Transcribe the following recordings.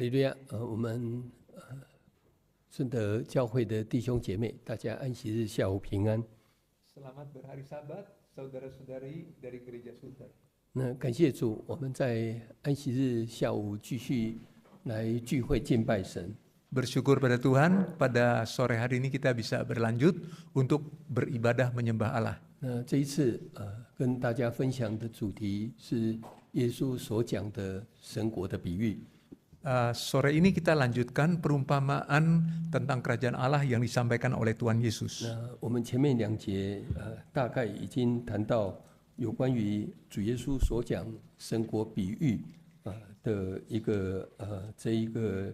利路亚，我们顺德教会的弟兄姐妹，大家安息日下午平安。 Selamat berhari Sabat, saudara-saudari dari Gereja Sultan. 那感谢主，我们在安息日下午继续来聚会敬拜神。 Bersyukur pada Tuhan, pada sore hari ini kita bisa berlanjut untuk beribadah menyembah Allah. 那这一次跟大家分享的主题是耶稣所讲的神国的比喻。 Sore ini kita lanjutkan perumpamaan tentang kerajaan Allah yang disampaikan oleh Tuhan Yesus. 那我们前面2节大概已经谈到有关于主耶稣所讲神国比喻的这一个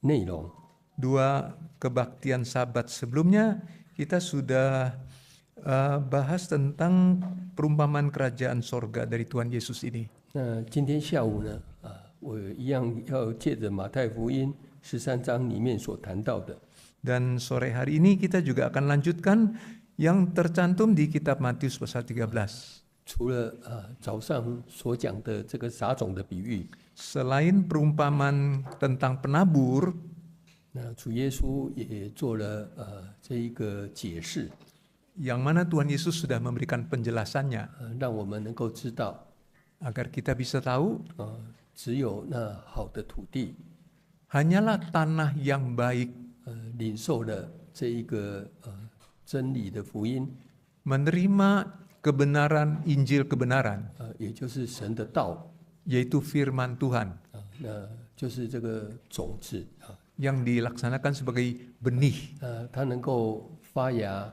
内容。 Dua kebaktian Sabat sebelumnya kita sudah bahas tentang perumpamaan kerajaan sorga dari Tuhan Yesus ini. 那今天下午呢，我一样要借着马太福音13章里面所谈到的。 Dan sore hari ini kita juga akan lanjutkan yang tercantum di kitab Matius pasal 13. 除了早上所讲的这个撒种的比喻， Selain perumpamaan tentang penabur, 那主耶稣也做了这一个解释， yang mana Tuhan Yesus sudah memberikan penjelasannya 让我们能够知道， agar kita bisa tahu 只有那好的土地， hanyalah tanah yang baik 领受了这一个真理的福音， menerima kebenaran Injil kebenaran, 也就是神的道， yaitu firman Tuhan 那就是这个种子yang dilaksanakan sebagai benih, 它能够发芽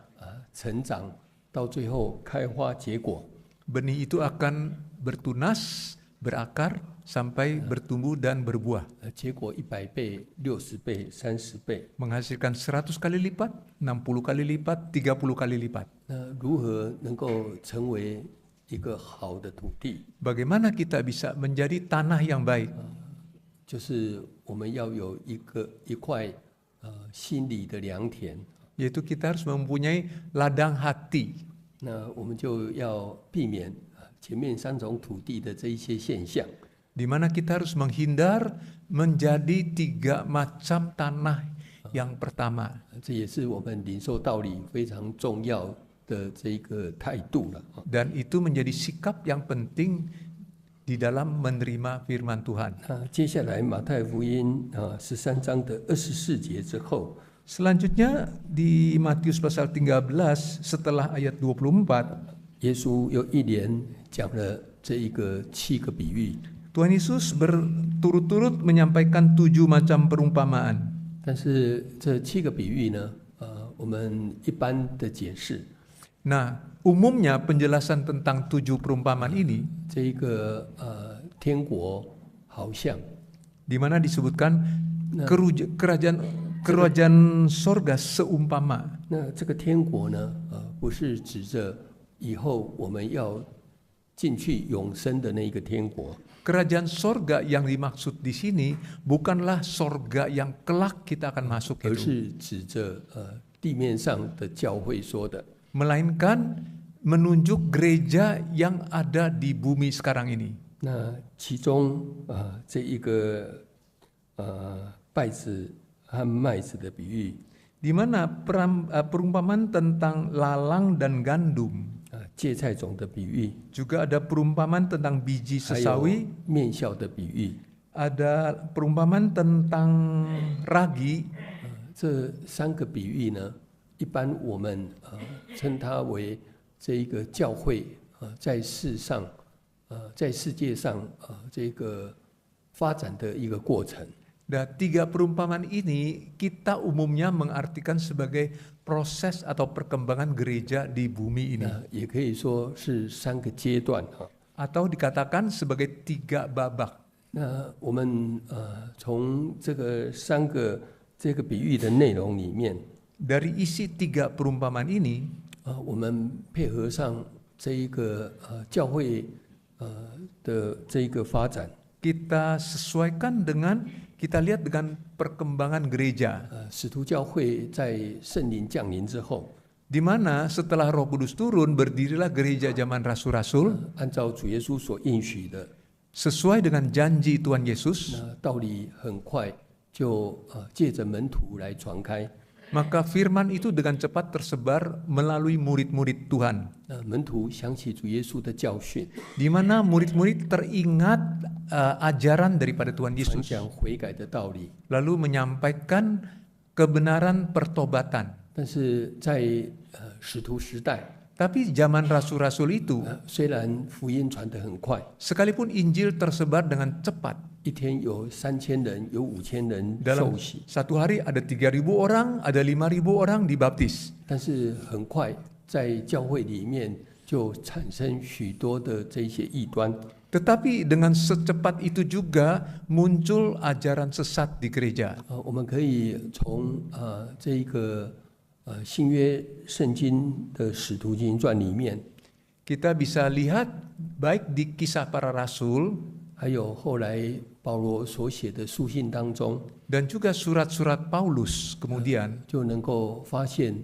成长，到最后开花结果。 benih itu akan bertunas, berakar sampai bertumbuh dan berbuah, 结果100倍、60倍、30倍。 menghasilkan 100 kali lipat, 60 kali lipat, 30 kali lipat. 那如何能够成为一个好的土地？ Bagaimana kita bisa menjadi tanah yang baik? 就是我们要有一块心理的良田， Yaitu kita harus mempunyai ladang hati. 那我们就要避免前面3种土地的这一些现象。 Di mana kita harus menghindar menjadi 3 macam tanah yang pertama. 这也是我们领受道理非常重要的这个态度了。 Dan itu menjadi sikap yang penting di dalam menerima firman Tuhan. 那接下来马太福音13章的24节之后， Selanjutnya di Matius pasal 13 setelah ayat 24, 耶稣又一连讲了这一个7个比喻。 Tuhan Yesus berturut-turut menyampaikan 7 macam perumpamaan. 但是这7个比喻呢，我们一般的解释， Nah, umumnya penjelasan tentang 7 perumpamaan ini 这一个天国好像， di mana disebutkan kerajaan sorga seumpama. 那这个天国呢，不是指着以后我们要进去永生的那一个天国， Kerajaan sorga yang dimaksud di sini bukanlah sorga yang kelak kita akan masuk 而 itu, 是指着地面上的教会说的。 melainkan menunjuk gereja yang ada di bumi sekarang ini. 那其中这一个稗子和麦子的比喻， Di mana perumpamaan tentang lalang dan gandum, 芥菜种的比喻， juga ada perumpamaan tentang biji 还有 sesawi, 面酵的比喻。 ada perumpamaan tentang ragi. 这3个比喻呢，一般我们称它为这一个教会在世上在世界上这个发展的一个过程。 Dan 3 perumpamaan ini kita umumnya mengartikan sebagai proses atau perkembangan gereja di bumi ini, 也可以说是3个阶段。 atau dikatakan sebagai 3 babak. 那我们从这个3个这个比喻的内容里面， Dari isi 3 perumpamaan ini, 我们配合上这一个教会的这一个发展， kita sesuaikan dengan, kita lihat dengan perkembangan gereja, 使徒教会在圣灵降临之后， di mana setelah Roh Kudus turun berdirilah gereja zaman rasul-rasul 按照主耶稣所应许的， sesuai dengan janji Tuhan Yesus, 那道理很快就借着门徒来传开。 maka firman itu dengan cepat tersebar melalui murid-murid Tuhan, 那门徒想起主耶稣的教训， di mana murid-murid teringat ajaran daripada Tuhan 传 Yesus, 讲悔改的道理。 lalu menyampaikan kebenaran pertobatan. 但是在使徒时代， Tapi zaman rasul-rasul itu, 虽然福音传得很快， sekalipun Injil tersebar dengan cepat, 一天有3000人，有5000人 dalam 受洗， satu hari ada 3.000 orang, ada 5.000 orang dibaptis. 但是很快在教会里面就产生许多的这些异端。 Tetapi dengan secepat itu juga muncul ajaran sesat di gereja. 我们可以从这一个新约圣经的使徒行传里面， Kita bisa lihat baik di kisah para rasul 还有后来保罗所写的书信当中， dan juga surat-surat Paulus kemudian 就能够发现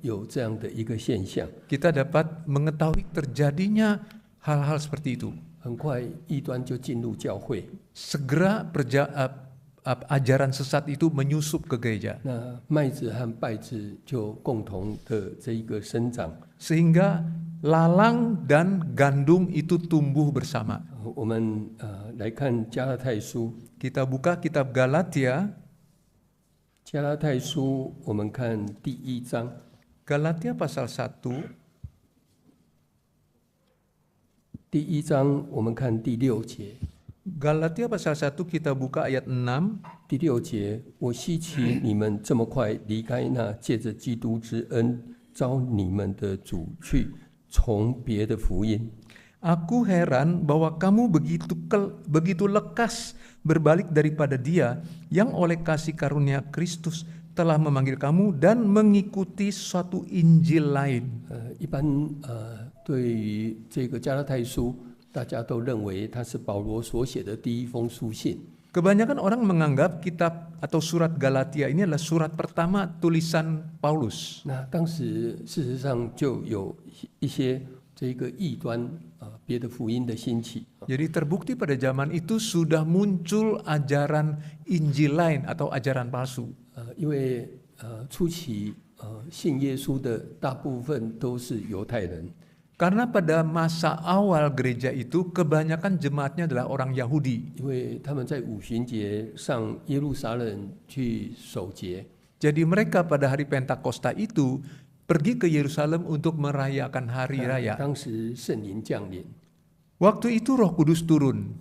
有这样的一个现象。 kita dapat mengetahui terjadinya hal-hal seperti itu. 很快异端就进入教会， Segera ajaran sesat itu menyusup ke gereja 那麦子和稗子就共同的这一个生长。 sehingga lalang dan gandum itu tumbuh bersama. 我们来看加拉太书， Kita buka kitab Galatia, 加拉太书我们看第1章， Galatia pasal 1, 第1章我们看第6节。 Galatia pasal 1 kita buka ayat 6. 第6节，我稀奇你们这么快离开那借着基督之恩招你们的主去从别的福音。 Aku heran bahwa kamu begitu lekas berbalik daripada Dia yang oleh kasih karunia Kristus telah memanggil kamu dan mengikuti suatu Injil lain. 一般对于这个加拉太书，大家都认为它是保罗所写的第一封书信。 Kebanyakan orang menganggap kitab atau surat Galatia ini adalah surat pertama tulisan Paulus. 那当时事实上就有一些这个异端别的福音的兴起。 Jadi terbukti pada zaman itu sudah muncul ajaran Injil lain atau ajaran palsu. 因为初期信耶稣的大部分都是犹太人。 Karena pada masa awal gereja itu kebanyakan jemaatnya adalah orang Yahudi. 因为他们在五旬节上耶路撒冷去守节， Jadi mereka pada hari Pentakosta itu pergi ke Yerusalem untuk merayakan hari raya. 当时圣灵降临， Waktu itu Roh Kudus turun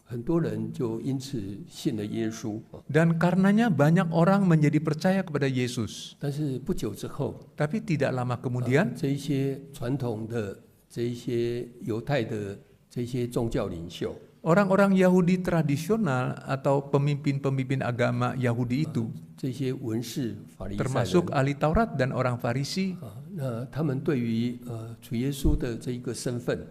很多人就因此信了耶稣。 dan karenanya banyak orang menjadi percaya kepada Yesus. 但是不久之后， Tapi tidak lama kemudian 这一些传统的这一些犹太的这些宗教领袖， orang-orang Yahudi tradisional atau pemimpin-pemimpin agama Yahudi itu 这些文士法利赛人， termasuk ahli Taurat dan orang Farisi, 那他们对于主耶稣的这一个身份，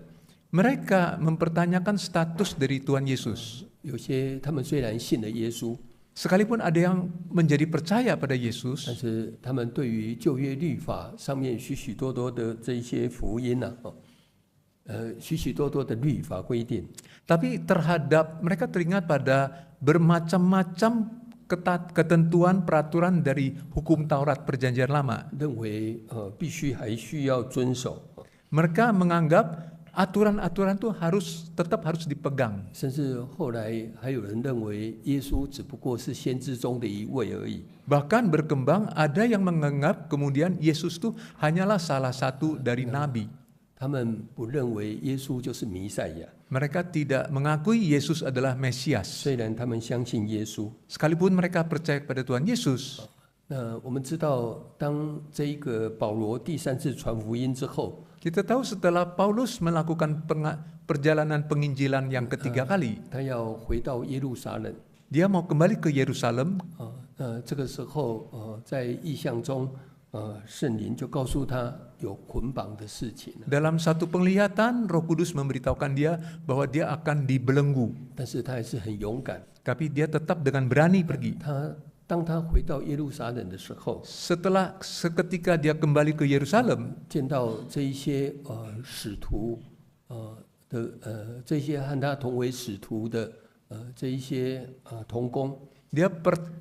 mereka mempertanyakan status dari Tuhan Yesus. 有些他们虽然信了耶稣， Sekalipun ada yang menjadi percaya pada 但 Yesus, 是他们对于旧约律法上面许许多多的这一些福音许许多多的律法规定， tapi terhadap mereka teringat pada bermacam-macam ketentuan peraturan dari hukum Taurat Perjanjian Lama. 认为必须还需要遵守， Mereka menganggap aturan-aturan itu tetap harus dipegang. 甚至后来还有人认为耶稣只不过是先知中的一位而已。 Bahkan berkembang ada yang menganggap kemudian Yesus itu hanyalah salah satu dari nabi. 他们不认为耶稣就是弥赛亚， Mereka tidak mengakui Yesus adalah Mesias. 虽然他们相信耶稣。 Sekalipun mereka percaya kepada Tuhan Yesus, 那我们知道，当这一个保罗第3次传福音之后， kita tahu setelah Paulus melakukan perjalanan penginjilan yang ketiga kali, 他要回到耶路撒冷。 dia mau kembali ke Yerusalem. 这个时候在异象中，圣灵就告诉他有捆绑的事情。 Dalam satu penglihatan, Roh Kudus memberitahukan dia bahwa dia akan dibelenggu. 但是他还是很勇敢。 Tapi dia tetap dengan berani pergi. 当他回到耶路撒冷的时候， Seketika dia kembali ke Yerusalem, 见到这一些使徒的这些和他同为使徒的这一些同工， Dia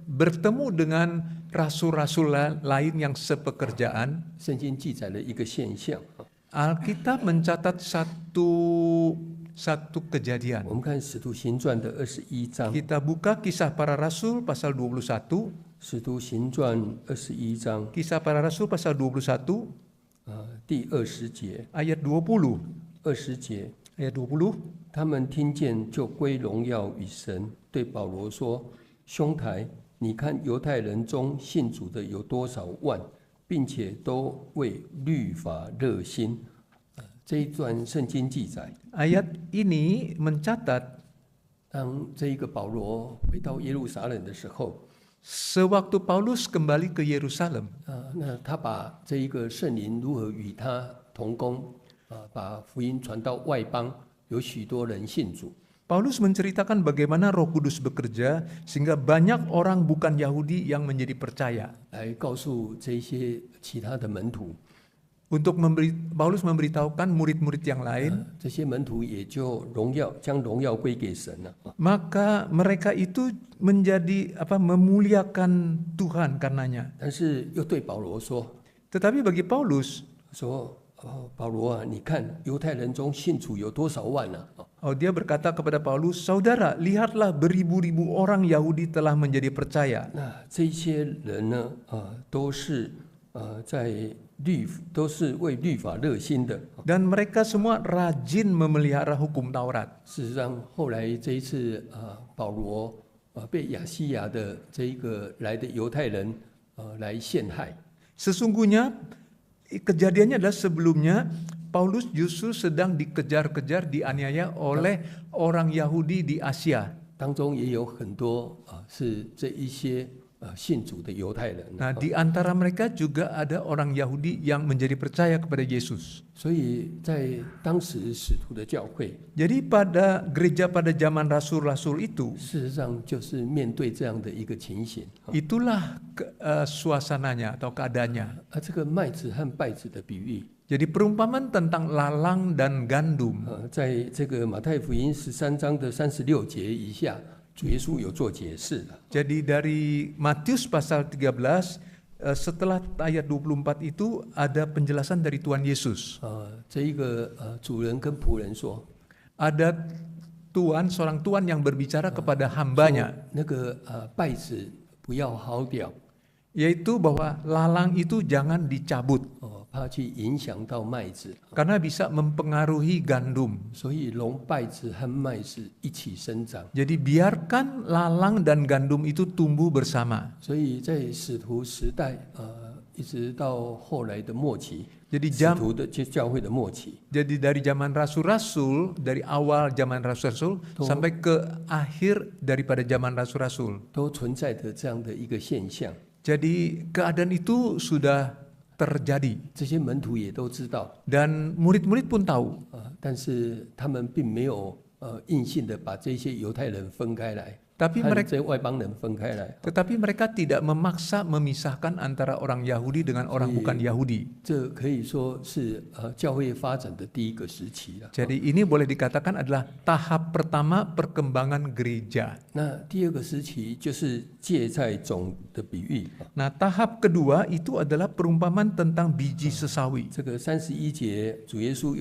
bertemu dengan rasul-rasul lain yang sepekerjaan. 圣经记载了一个现象。 Alkitab mencatat satu kejadian. 我们看《使徒行传》的21章， Kita buka Kisah Para Rasul pasal 21. 《使徒行传》21章 Kisah Para Rasul pasal 21第20节， ayat 20. 20节， Ayat 20. 他们听见就归荣耀与神，对保罗说：“兄台，你看犹太人中信主的有多少万，并且都为律法热心。”这一段圣经记载， Ayat ini mencatat 当这一个保罗回到耶路撒冷的时候， sewaktu Paulus kembali ke Yerusalem, 那他把这一个圣灵如何与他同工，把福音传到外邦，有许多人信主。 Paulus menceritakan bagaimana Roh Kudus bekerja sehingga banyak orang bukan Yahudi yang menjadi percaya. 来告诉这些其他的门徒， Paulus memberitahukan murid-murid yang lain, 这些门徒也就将荣耀归给神了。 maka mereka itu menjadi memuliakan Tuhan karenanya. 但是又对保罗说 Tetapi bagi Paulus, 保罗啊，你看犹太人中信主有多少万呢？ dia berkata kepada Paulus, saudara, lihatlah beribu-ribu orang Yahudi telah menjadi percaya. 那这些人呢，都是为律法热心的。 Dan mereka semua rajin memelihara hukum Taurat. 事实上，后来这一次保罗被亚细亚的这一个来的犹太人来陷害。 Sesungguhnya kejadiannya adalah sebelumnya Paulus justru sedang dikejar-kejar, dianiaya oleh orang Yahudi di Asia. 当中也有很多是这一些信主的犹太人。 Nah, di antara mereka juga ada orang Yahudi yang menjadi percaya kepada Yesus. 所以在当时使徒的教会， Jadi pada gereja pada zaman rasul-rasul itu, 事实上就是面对这样的一个情形。 itulah suasananya atau keadaannya. 这个麦子和稗子的比喻， Jadi perumpamaan tentang lalang dan gandum. 在这个马太福音13章的36节以下，主耶稣有做解释的。 Jadi dari Matius pasal 13 setelah ayat 24 itu ada penjelasan dari Tuhan Yesus. 这一个主人跟仆人说， Ada seorang tuan yang berbicara kepada hambanya, 那个稗子不要薅掉， yaitu bahwa lalang itu jangan dicabut 怕去影响到麦子， karena bisa mempengaruhi gandum. 所以容稗子和麦子一起生长。 Jadi biarkan lalang dan gandum itu tumbuh bersama. 所以在使徒时代一直到后来的末期， Jadi 使徒的教会的末期， Jadi dari zaman rasul-rasul, dari awal zaman rasul-rasul sampai ke akhir daripada zaman rasul-rasul. 都存在着这样的一个现象。 Jadi keadaan itu sudah terjadi 这些门徒也都知道， dan murid-murid pun tahu. 但是他们并没有硬性的把这些犹太人分开来， Tapi 和 mereka 这些外邦人分开来。 Tetapi mereka tidak memaksa memisahkan antara orang Yahudi dengan orang bukan Yahudi. 这可以说是教会发展的第一个时期了。 Jadi ini boleh dikatakan adalah tahap pertama perkembangan gereja. 那第二个时期就是芥菜种的比喻。 Nah, tahap kedua itu adalah perumpamaan tentang biji sesawi. 这个31节，主耶稣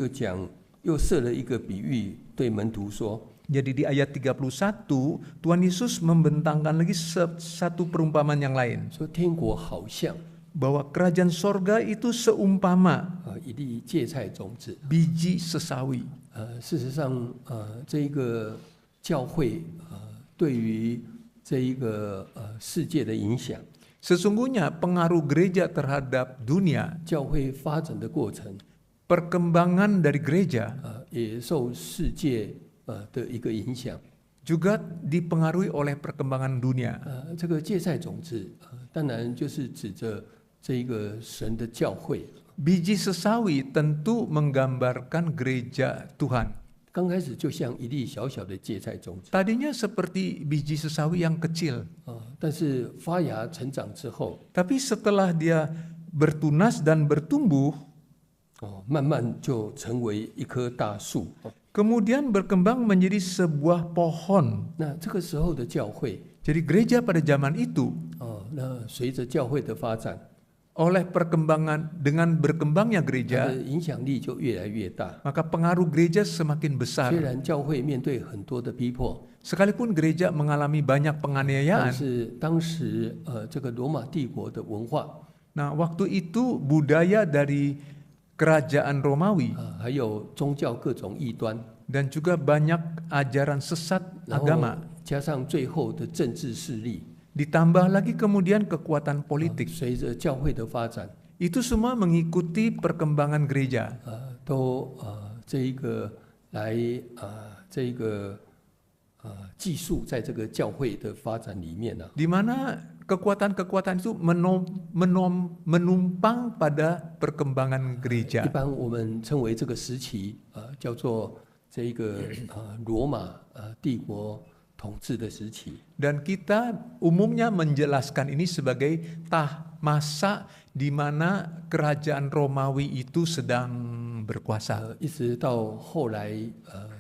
又设了一个比喻，对门徒说。 Jadi di ayat 31, Tuhan Yesus membentangkan lagi satu perumpamaan yang lain. 说天国好像 Bahwa kerajaan sorga itu seumpama 一粒芥菜种子。 biji sesawi. 事实上，这一个教会对于这一个世界的影响， Sesungguhnya pengaruh gereja terhadap dunia, 教会发展的过程， perkembangan dari gereja 也受世界的一个影响。 juga dipengaruhi oleh perkembangan dunia. 这个芥菜种子，当然就是指着这一个神的教会。 Biji sesawi tentu menggambarkan gereja Tuhan. 刚开始就像一粒小小的芥菜种子， Tadinya seperti biji sesawi yang kecil, 但是发芽成长之后， tapi setelah dia bertunas dan bertumbuh, 慢慢就成为一棵大树。kemudian berkembang menjadi sebuah pohon. 那这个时候的教会， Jadi gereja pada zaman itu 那随着教会的发展， dengan berkembangnya 它 gereja, 的影响力就越来越大。 maka pengaruh gereja semakin 虽 besar. 然教会面对很多的逼迫， Sekalipun gereja mengalami banyak 但 penganiayaan, 是当时这个罗马帝国的文化， nah waktu itu budaya dari kerajaan Romawi 还有宗教各种异端， dan juga banyak ajaran sesat 然后 agama, 加上最后的政治势力， ditambah lagi kemudian kekuatan politik. 随着教会的发展， Itu semua mengikuti perkembangan gereja. 都这一个来这一个寄宿在这个教会的发展里面呢、 Di mana kekuatan-kekuatan itu menumpang pada perkembangan 一 gereja. 般我们称为这个时期叫做这一个罗马帝国统治的时期。 Dan kita umumnya menjelaskan ini sebagai masa di mana kerajaan Romawi itu sedang berkuasa. 一直到后来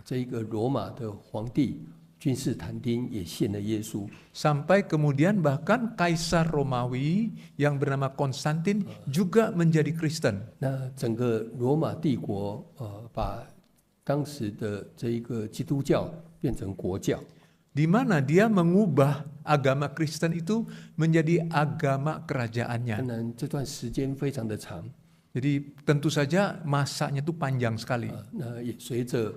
这一个罗马的皇帝君士坦丁也信了耶稣， Sampai kemudian bahkan Kaisar Romawi yang bernama Konstantin juga menjadi Kristen. 那整个罗马帝国把当时的这一个基督教变成国教， Di mana dia mengubah agama Kristen itu menjadi agama 当 kerajaannya. 然这段时间非常的长， Jadi tentu saja masanya itu panjang sekali. 那也随着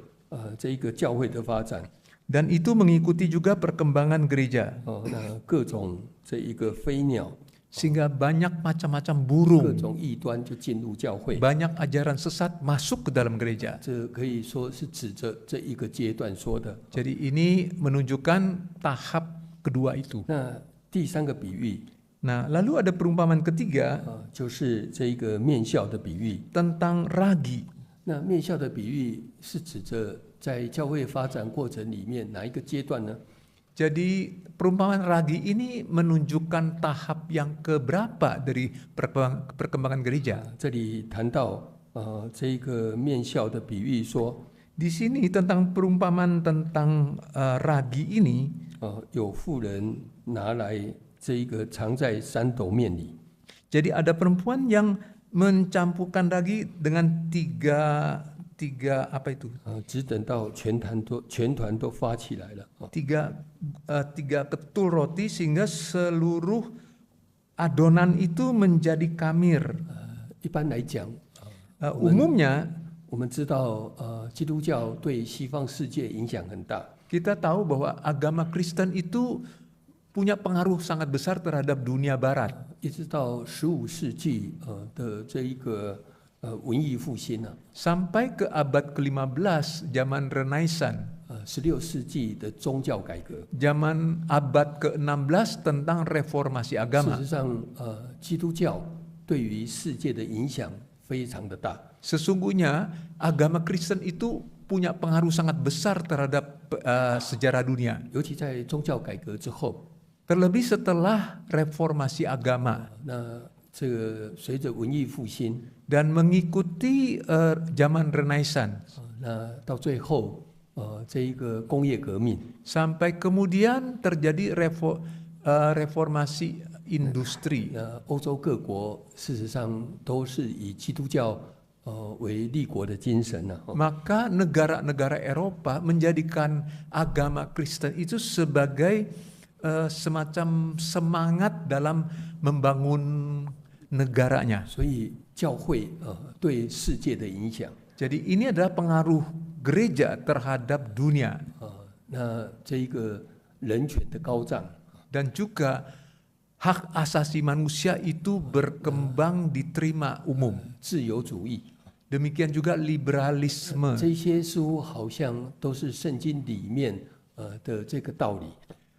这一个教会的发展， Dan itu mengikuti juga perkembangan gereja. 那各种这一个飞鸟， Sehingga banyak macam-macam 各 burung, 种异端就进入教会， banyak ajaran sesat masuk ke dalam gereja. 这可以说是指着这一个阶段说的。 Jadi ini menunjukkan tahap kedua itu. 那第三个比喻 Nah, lalu ada perumpamaan ketiga 就是这一个面笑的比喻。 tentang ragi. 那面笑的比喻是指着在教会发展过程里面哪一个阶段呢？ Jadi perumpamaan ragi ini menunjukkan tahap yang keberapa dari perkembangan gereja. 这里谈到这一个面笑的比喻说， Di sini tentang perumpamaan tentang ragi ini, 有妇人拿来这一个藏在三斗面里， jadi ada perempuan yang mencampurkan ragi dengan tiga apa itu? 只等到全团都发起来了。 Tiga ketul roti sehingga seluruh adonan itu menjadi kamir. 一般来讲， Umumnya 我们知道基督教对西方世界影响很大。 kita tahu bahwa agama Kristen itu punya pengaruh sangat besar terhadap dunia barat. 一直到15世纪的这一个文艺复兴啊， Sampai ke abad ke-15 zaman Renaissance, 16世纪的宗教改革。 zaman abad ke-16 tentang reformasi 事 agama. 实上，基督教对于世界的影响非常的大。 Sesungguhnya agama Kristen itu punya pengaruh sangat besar terhadap sejarah dunia. 尤其在宗教改革之后， Terlebih setelah reformasi agama 那这个随着文艺复兴， dan mengikuti zaman Renaissance 那到最后，这一个工业革命， sampai kemudian terjadi reformasi industri. 那欧洲各国事实上都是以基督教为立国的精神呢。 Maka negara-negara Eropa menjadikan agama Kristen itu sebagai semacam semangat dalam membangun negaranya. 所以教会对世界的影响， Jadi ini adalah pengaruh gereja terhadap dunia 那这一个人权的高涨， dan juga hak asasi manusia itu berkembang diterima umum. 自由主义， Demikian juga liberalisme. 这些似乎好像都是圣经里面的这个道理。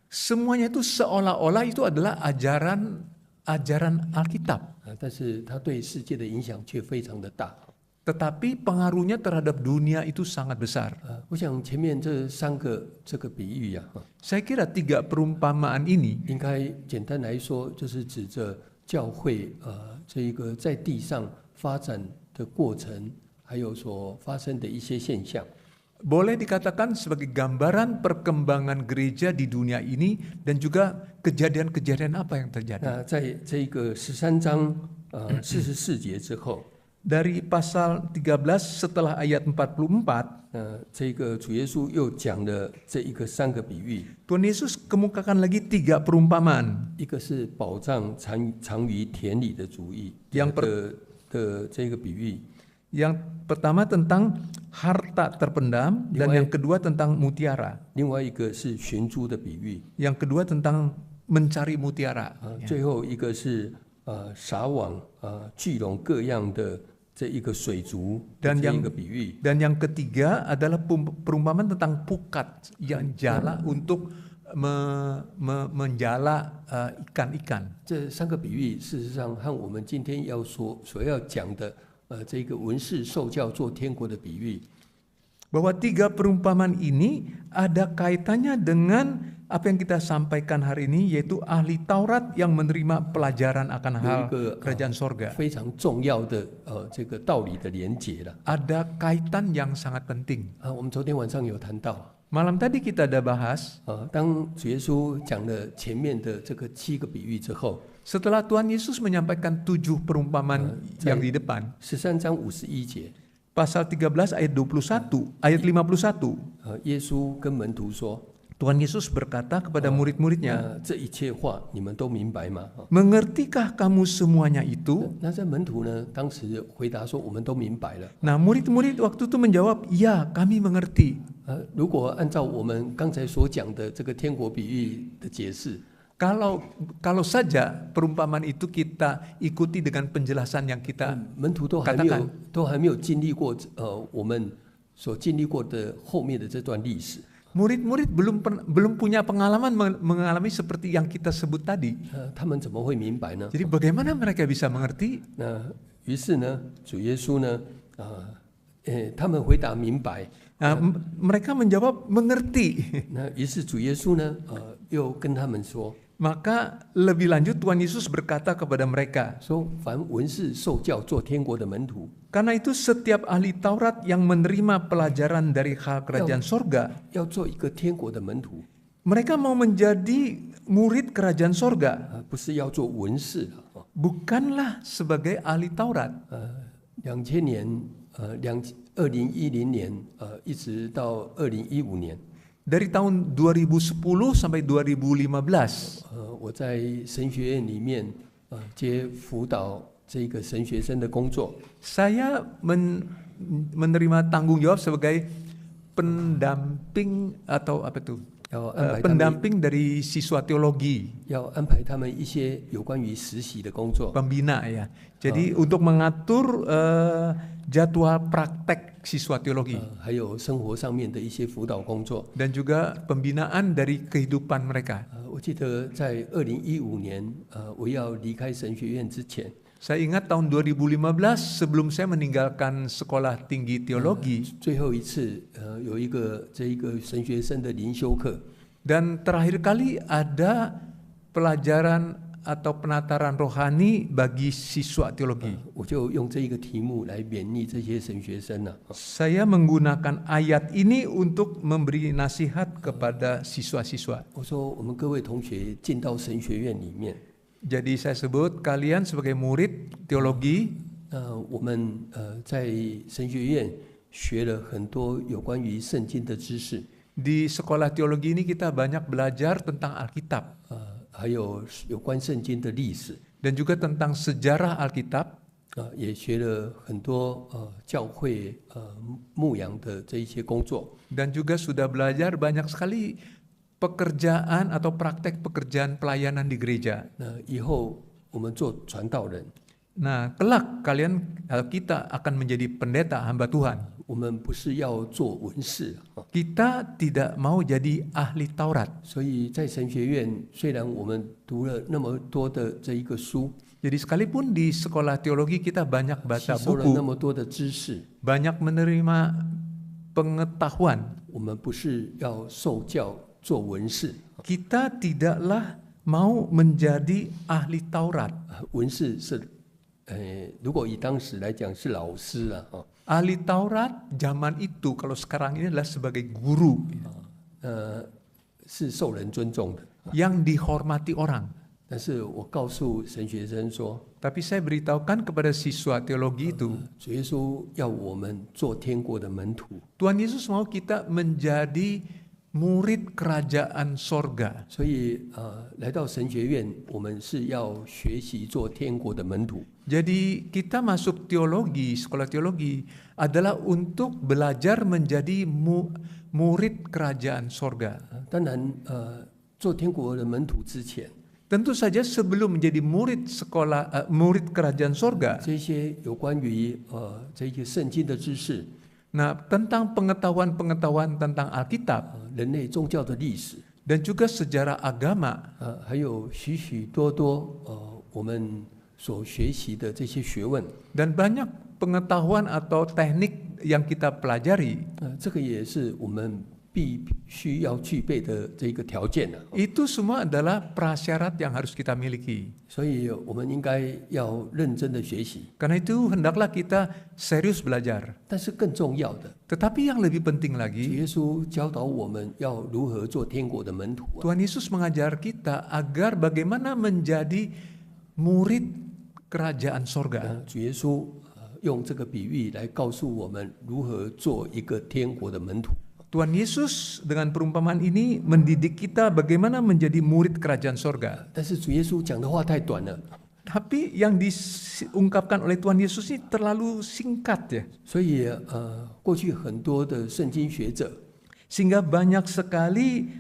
Semuanya itu seolah-olah itu adalah ajaran Alkitab. 但是它对世界的影响却非常的大。 Tetapi pengaruhnya terhadap dunia itu sangat besar. 我想前面这三个这个比喻呀、Saya kira tiga perumpamaan ini 应该简单来说，就是指着教会这一个在地上发展的过程，还有所发生的一些现象。boleh dikatakan sebagai gambaran perkembangan gereja di dunia ini dan juga kejadian-kejadian apa yang terjadi. 那在这个13章44节之后， Dari pasal 13 setelah ayat 44, 这个主耶稣又讲了这一个3个比喻， Tuhan Yesus kemukakan lagi 3 perumpamaan. 一个是宝藏藏于田里的主意 Yang 的这个比喻， Yang pertama tentang harta terpendam dan yang kedua tentang mutiara. 另外一个是寻珠的比喻， Yang kedua tentang mencari mutiara. 最后一个是撒网聚拢各样的这一个水族的这一个比喻。 Dan yang ketiga adalah perumpamaan tentang pukat yang jala untuk menjala ikan-ikan. 这3个比喻事实上和我们今天所要讲的这个文士受教做天国的比喻， Bahwa 3 perumpamaan ini ada kaitannya dengan apa yang kita sampaikan hari ini, yaitu ahli Taurat yang menerima pelajaran akan hal kerajaan sorga. 非常重要的这个道理的连结了。 Ada kaitan yang sangat penting. 我们昨天晚上有谈到， Malam tadi kita ada bahas, 当主耶稣讲了前面的这个7个比喻之后， setelah Tuhan Yesus menyampaikan 7 perumpamaan yang di depan, 13章51节， pasal 13 ayat 21, ayat 51, 耶稣跟门徒说， Tuhan Yesus berkata kepada murid-muridnya, 这一切话你们都明白吗？ mengertikah kamu semuanya itu? 那这门徒呢，当时回答说，我们都明白了。 Nah, murid-murid waktu itu menjawab, ya kami mengerti. 如果按照我们刚才所讲的这个天国比喻的解释， Kalau saja perumpamaan itu kita ikuti dengan penjelasan yang kita 门徒都还没有经历过我们所经历过的后面的这段历史。 murid-murid belum punya pengalaman mengalami seperti yang kita sebut tadi. 他们怎么会明白呢？ Jadi bagaimana mereka bisa mengerti? 那于是呢，主耶稣呢，他们回答明白。 Nah, mereka menjawab mengerti. 那于是主耶稣呢，又跟他们说， Maka lebih lanjut Tuhan Yesus berkata kepada mereka, 说凡文士受教做天国的门徒， karena itu setiap ahli Taurat yang menerima pelajaran dari hal kerajaan sorga, 要做一个天国的门徒， mereka mau menjadi murid kerajaan sorga, 不是要做文士。 bukanlah sebagai ahli Taurat. 2000年，2010年，一直到2015年， Dari tahun 2010 sampai 2015, 我在神学院里面接辅导这个神学生的工作。 saya menerima tanggung jawab sebagai pendamping atau apa itu? Pendamping dari siswa teologi. 要安排他们一些有关于实习的工作。 Pembina ya. Jadi untuk mengatur jadwal praktek siswa teologi 还有生活上面的一些辅导工作。 dan juga pembinaan dari kehidupan mereka. 我记得在2015年，我要离开神学院之前， Saya ingat tahun 2015 sebelum saya meninggalkan sekolah tinggi teologi 最后一次有这一个神学生的灵修课， dan terakhir kali ada pelajaran atau penataran rohani bagi siswa teologi. 我就用这一个题目来勉励这些神学生了。 Saya menggunakan ayat ini untuk memberi nasihat kepada siswa-siswa. 我说我们各位同学进到神学院里面， Jadi saya sebut kalian sebagai murid teologi, 我们在神学院学了很多有关于圣经的知识， di sekolah teologi ini kita banyak belajar tentang Alkitab 还有有关圣经的历史， dan juga tentang sejarah Alkitab, 也学了很多教会牧养的这一些工作。 dan juga sudah belajar banyak sekali pekerjaan atau praktek pekerjaan pelayanan di gereja. 那以后我们做传道人， Nah, kelak kita akan menjadi pendeta hamba Tuhan. 我们不是要做文士， Kita tidak mau jadi ahli Taurat. 所以在神学院虽然我们读了那么多的这一个书， Jadi sekalipun di sekolah teologi kita banyak 吸 baca 收了那 buku, 么多的知识， banyak menerima pengetahuan, 我们不是要受教做文士。 kita tidaklah mau menjadi ahli Taurat. 文士是如果以当时来讲是老师啊， Ahli Taurat zaman itu kalau sekarang ini adalah sebagai guru 是受人尊重的。 yang dihormati orang. 但是我告诉神学生说， Tapi saya beritahukan kepada siswa teologi itu, 主耶稣要我们做天国的门徒， Tuhan Yesus mau kita menjadi murid kerajaan sorga. 所以来到神学院，我们是要学习做天国的门徒。 Jadi kita masuk teologi, sekolah teologi adalah untuk belajar menjadi murid kerajaan sorga. 当然，做天国的门徒之前， Tentu saja sebelum menjadi murid murid kerajaan sorga, 这些有关于这个圣经的知识， nah tentang pengetahuan-pengetahuan tentang Alkitab 人类宗教的历史， dan juga sejarah agama, 还有许许多多我们所学习的这些学问， dan banyak pengetahuan atau teknik yang kita pelajari. 这个也是我们必须要具备的这个条件呢。 Itu semua adalah prasyarat yang harus kita miliki. 所以我们应该要认真的学习。 Karena itu hendaklah kita serius belajar. 但是更重要的， Tetapi yang lebih penting 主 lagi, 耶稣教导我们要如何做天国的门徒。 Tuhan Yesus mengajar kita agar bagaimana menjadi murid kerajaan sorga. 主耶稣用这个比喻来告诉我们如何做一个天国的门徒。 Tuhan Yesus dengan perumpamaan ini mendidik kita bagaimana menjadi murid kerajaan sorga. 但是主耶稣讲的话太短了， Tapi yang diungkapkan oleh Tuhan Yesus ini terlalu singkat ya. 所以过去很多的圣经学者 Sehingga banyak sekali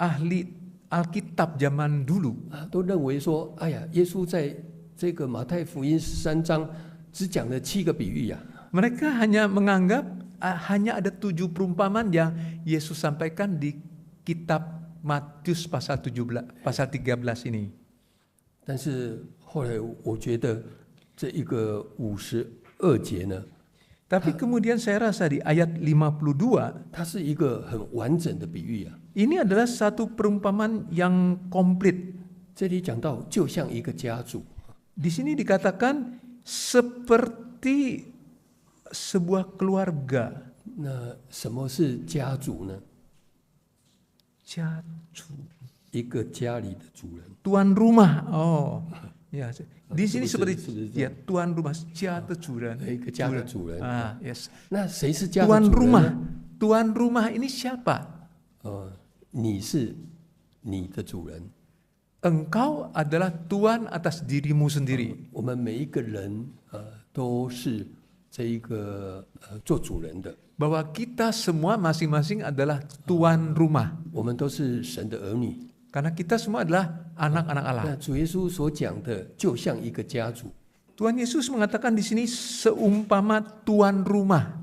ahli Alkitab zaman dulu 都认为说，哎呀，耶稣在这个马太福音13章只讲了7个比喻呀。 mereka hanya menganggap hanya ada 7 perumpamaan yang Yesus sampaikan di kitab Matius pasal 13 ini. 但是后来我觉得这一个52节呢， Tapi kemudian saya rasa di ayat 52, 它是一个很完整的比喻啊。 ini adalah satu perumpamaan yang komplit. 这里讲到就像一个家族， Di sini dikatakan seperti sebuah keluarga. 那什么是家族呢？ Jatuh. 一个家里的主人。 Tuan rumah. Oh, ya. Di sini Seperti- seperti ya tuan rumah, jatuh juran. 一个家的主人。 Ah, yes. 那谁是家的 Tuan 主人 rumah. 呢？ Tuan rumah ini siapa? 你是你的主人。 Engkau adalah tuan atas dirimu sendiri. 我们每一个人都是这一个做主人的， Bahwa kita semua masing-masing adalah tuan rumah. 我们都是神的儿女。 Karena kita semua adalah anak-anak Allah. 那主耶稣所讲的就像一个家族， Tuhan Yesus mengatakan di sini seumpama tuan rumah.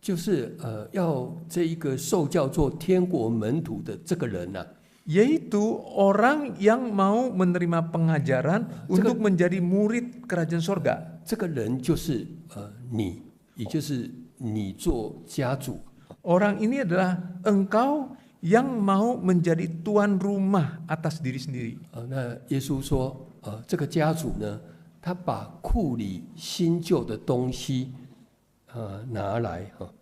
就是要这一个受教做天国门徒的这个人呐、 Yaitu orang yang mau menerima pengajaran untuk menjadi murid kerajaan sorga. 这个人就是你，也就是你做家主。 Orang ini adalah engkau yang mau menjadi tuan rumah atas diri sendiri. 那耶稣说，这个家主呢，他把库里新旧的东西拿来哈。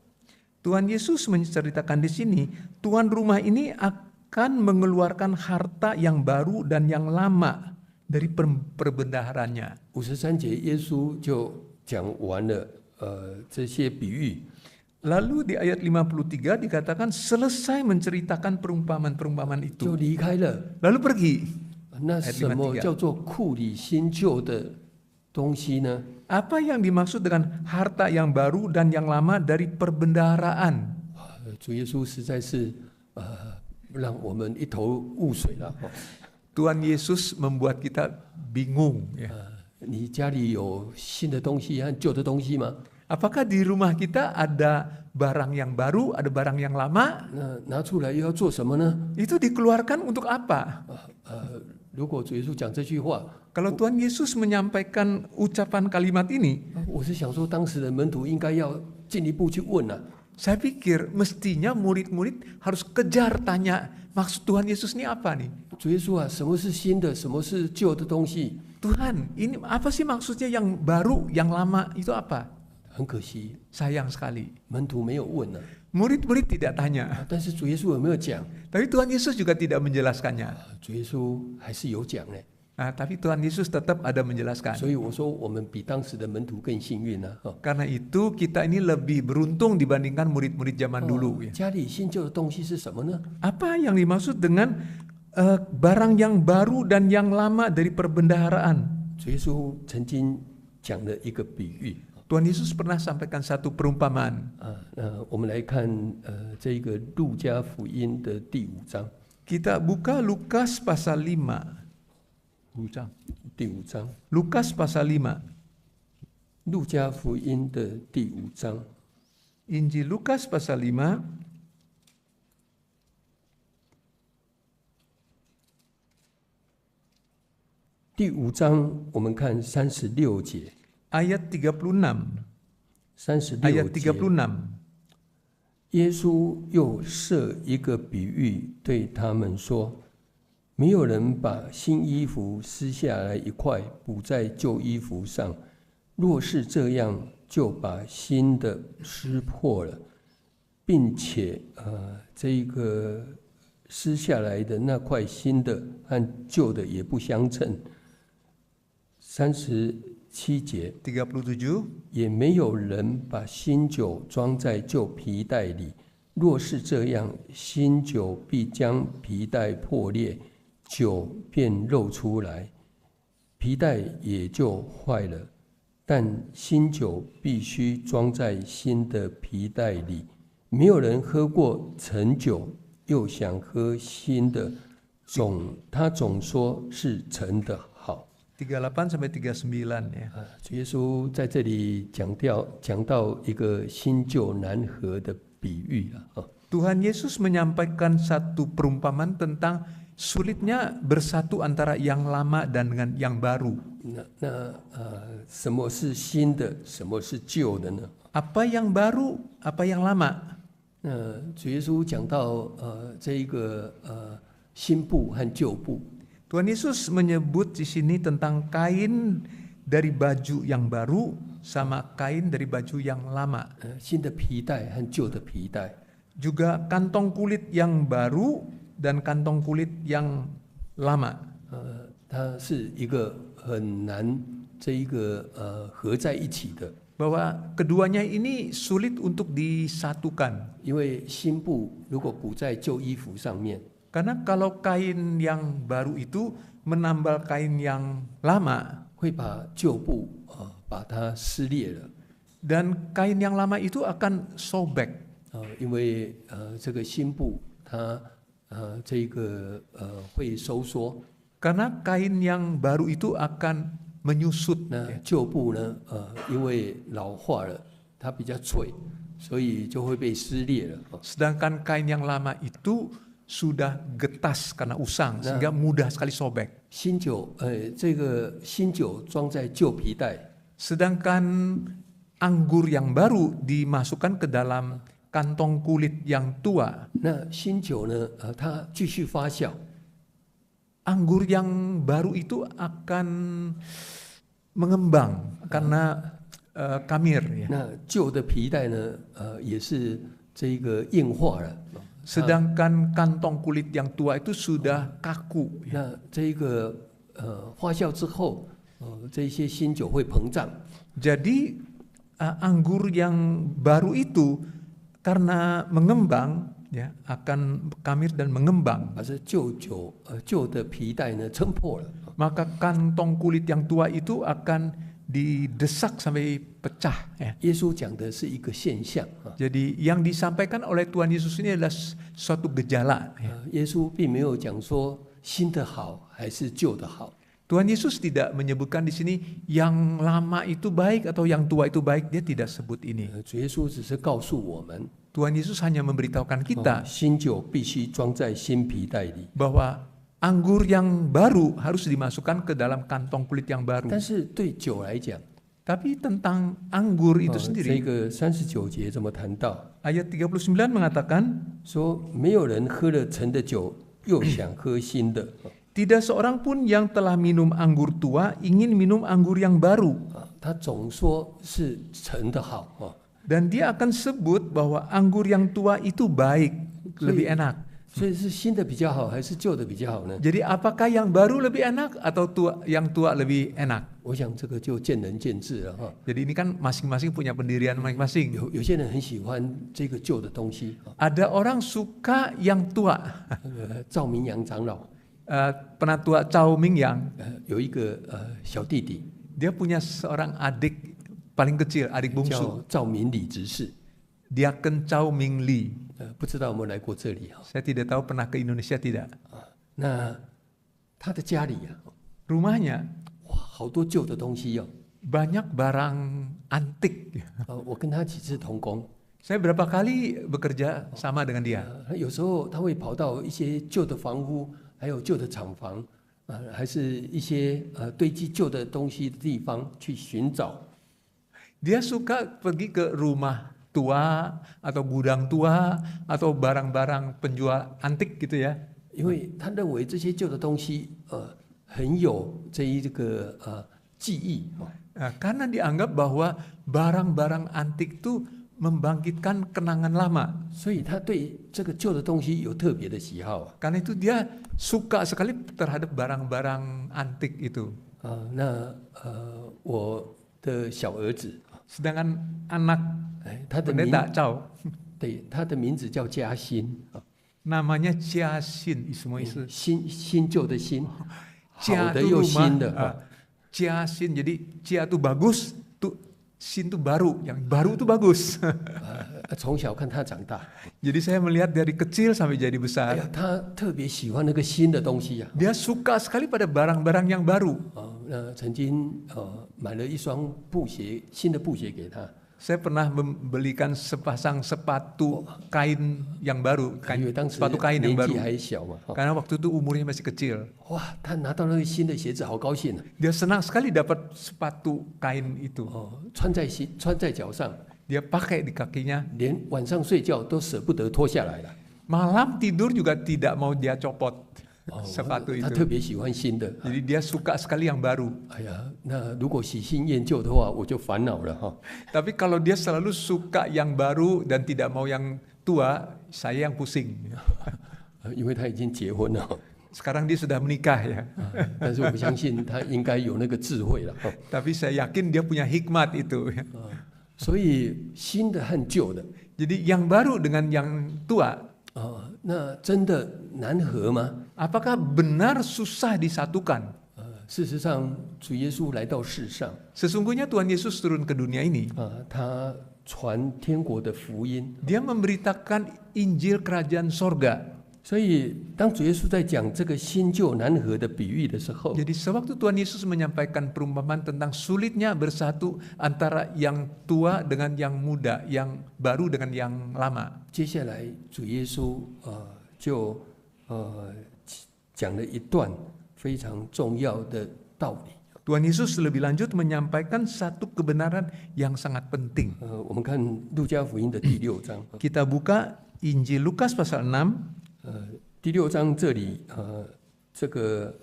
Tuhan Yesus menceritakan di sini, tuan rumah ini akan mengeluarkan harta yang baru dan yang lama dari perbendaharanya. 53节，耶稣就讲完了这些比喻。 Lalu di ayat 53 dikatakan selesai menceritakan perumpamaan-perumpamaan 就 itu. 离开了。 Lalu pergi. 那什么叫做库里新旧的东西呢？ Apa yang dimaksud dengan harta yang baru dan yang lama dari perbendaharaan? 主耶稣实在是让我们一头雾水了。 Tuhan Yesus membuat kita bingung. Ya. 你家里有新的东西和旧的东西吗？ Apakah di rumah kita ada barang yang baru, ada barang yang lama? 那拿出来又要做什么呢？ Itu dikeluarkan untuk apa? 如果主耶稣讲这句话， Kalau Tuhan Yesus menyampaikan ucapan kalimat ini, 我是想说，当时的门徒应该要进一步去问啊。 saya pikir mestinya murid-murid harus kejar tanya maksud Tuhan Yesus ini apa nih? 主耶稣啊，什么是新的，什么是旧的东西？ Tuhan, ini apa sih maksudnya yang baru, yang lama itu apa? 很可惜， Sayang sekali. 门徒没有问呢、 Murid-murid tidak tanya. 但是主耶稣有没有讲？ Tapi Tuhan Yesus juga tidak menjelaskannya. 主耶稣还是有讲呢。 Tapi Tuhan Yesus tetap ada menjelaskan. 所以我说，我们比当时的门徒更幸运呢、啊。 Karena itu kita ini lebih beruntung dibandingkan murid-murid zaman dulu. Ya. 家里新旧的东西是什么呢？ Apa yang dimaksud dengan barang yang baru dan yang lama dari perbendaharaan? 主耶稣曾经讲了一个比喻。 Tuhan Yesus pernah sampaikan satu perumpamaan. 我们来看这个路加福音的第5章。 Kita buka Lukas pasal 5. 第5章， Lukas pasal 5. 路加福音的第5章。 Injil Lukas pasal 5. 第5章，我们看36节。 Ayat 36. 36 Ayat 节， 36. 耶稣又设一个比喻，对他们说：没有人把新衣服撕下来一块补在旧衣服上，若是这样，就把新的撕破了，并且这个撕下来的那块新的和旧的也不相称。37节， 37. 也没有人把新酒装在旧皮袋里，若是这样，新酒必将皮袋破裂，酒便漏出来，皮袋也就坏了。但新酒必须装在新的皮袋里。没有人喝过陈酒，又想喝新的，他总说是陈的好。 38 sampai 39 ya. 主耶稣在这里讲到一个新旧难合的比喻啊。 Tuhan Yesus menyampaikan satu perumpamaan tentang sulitnya bersatu antara yang lama dan dengan yang baru. 什么是新的，什么是旧的呢？ Apa yang baru, apa yang lama? 主耶稣讲到这一个新布和旧布。 Tuhan Yesus menyebut di sini tentang kain dari baju yang baru sama kain dari baju yang lama. 新的皮带和旧的皮带。 Juga kantong kulit yang baru dan kantong kulit yang lama. 它是一个很难这一个合在一起的。 Bahwa keduanya ini sulit untuk disatukan. 因为新布如果补在旧衣服上面。 Karena kalau kain yang baru itu menambal kain yang lama, 会把旧布把它撕裂了。 dan kain yang lama itu akan sobek. 因为这个新布它这个会收缩。 Karena kain yang baru itu akan menyusut. 那旧布呢因为老化了，它比较脆，所以就会被撕裂了。 Sedangkan kain yang lama itu sudah getas karena usang sehingga mudah sekali sobek. 新酒这个新酒装在旧皮袋， Sedangkan anggur yang baru dimasukkan ke dalam kantong kulit yang tua. 那新酒呢它继续发酵。 Anggur yang baru itu akan mengembang karena kamir. Ya. 那旧的皮带呢也是这个硬化了。 Sedangkan kantong kulit yang tua itu sudah kaku. 那这个发酵之后，这些新酒会膨胀。 Jadi anggur yang baru itu karena mengembang ya akan kamir dan mengembang. 把这旧的皮带呢撑破了。 Maka kantong kulit yang tua itu akan didesak sampai pecah. Ya. 耶稣讲的是一个现象啊。 Jadi yang disampaikan oleh Tuhan Yesus ini adalah suatu gejala. Ya. 耶稣并没有讲说新的好还是旧的好。 Tuhan Yesus tidak menyebutkan di sini yang lama itu baik atau yang tua itu baik. Dia tidak sebut ini. 主耶稣只是告诉我们， Tuhan Yesus hanya memberitahukan kita 新酒必须装在新皮带里。 bahwa anggur yang baru harus dimasukkan ke dalam kantong kulit yang baru. 但是对酒来讲， Tapi tentang anggur itu 这 sendiri, 个39节怎么谈到？ ayat 39 mengatakan, 说没有人喝了陈的酒又想喝新的。Tidak seorang pun yang telah minum anggur tua ingin minum anggur yang baru. 他总说是陈的好啊。 Dan dia akan sebut bahwa anggur yang tua itu baik, lebih enak. 所以是新的比较好，还是旧的比较好呢？ Jadi apakah yang baru lebih enak atau yang tua lebih enak? 我想这个就见仁见智了哈。 Jadi ini kan masing-masing punya pendirian masing-masing. 有些人很喜欢这个旧的东西， Ada orang suka yang tua. 赵明阳长老， Penatua Chow Ming Yang, 有一个小弟弟 dia punya seorang adik paling kecil, adik 叫 bungsu, 赵明礼执事， Diaken Chow Ming Lee. 不知道有没有来过这里哈？ Saya tidak tahu pernah ke Indonesia tidak. 那他的家里啊， Rumahnya 哇，好多旧的东西哦。 banyak barang antik. 我跟他几次同工， Saya berapa kali bekerja sama dengan dia. 有时候他会跑到一些旧的房屋，还有旧的厂房，还是一些堆积旧的东西的地方去寻找。 Dia suka pergi ke rumah tua atau gudang tua atau barang-barang penjual antik gitu ya. 因为他认为这些旧的东西，很有这一个记忆。 Karena dianggap bahwa barang-barang antik itu membangkitkan kenangan lama. 所以他对这个旧的东西有特别的喜好啊。 Karena itu dia suka sekali terhadap barang-barang antik itu. 那我的小儿子， Sedangkan anak 他的名 pendeta Chow 对他的名字叫嘉欣啊， namanya Chia Sin, semua itu 新旧的新，好 Chia 的 itu 又 rumah, 新的啊。 Chia Sin, jadi Chia itu bagus, tuh Sin itu baru, yang baru itu bagus. 从小看他长大， Jadi saya melihat dari kecil sampai jadi 哎 besar. 呀，他特别喜欢那个新的东西呀。 Dia suka sekali pada barang-barang yang baru. 那曾经买了一双布鞋，新的布鞋给他， Saya pernah membelikan sepasang sepatu kain yang baru, 因为当时 sepatu kain yang 年纪 baru. 还小嘛。 Karena waktu itu umurnya masih kecil. 哇，他拿到那个新的鞋子，好高兴啊！ Dia senang sekali dapat sepatu kain itu. 穿在脚上， Dia pakai di kakinya. 连晚上睡觉都舍不得脱下来了。 Malam tidur juga tidak mau dia copot sepatu 他 itu. 特别喜欢新的。 Jadi dia suka sekali yang baru. 哎呀，那如果喜新厌旧的话，我就烦恼了哈。 Tapi kalau dia selalu suka yang baru dan tidak mau yang tua, saya yang pusing. 因为他已经结婚了， Sekarang dia sudah menikah ya. 但是我相信他应该有那个智慧了哈。 Tapi saya yakin dia punya hikmat itu. 所以新的和旧的 Jadi yang baru dengan yang tua, 那真的难合吗？ apakah benar susah disatukan? 事实上，主耶稣来到世上 Sesungguhnya Tuhan Yesus turun ke dunia ini. 他传天国的福音。 Dia memberitakan Injil Kerajaan Sorga. 所以，当主耶稣在讲这个新旧难合的比喻的时候， Jadi sewaktu Tuhan Yesus menyampaikan perumpamaan tentang sulitnya bersatu antara yang tua dengan yang muda, yang baru dengan yang lama. 接下来主耶稣就讲了一段非常重要的道理。 Tuhan Yesus lebih lanjut menyampaikan satu kebenaran yang sangat penting. 我们看路加福音的第6章， Kita buka Injil Lukas pasal 6. 第6章这里这个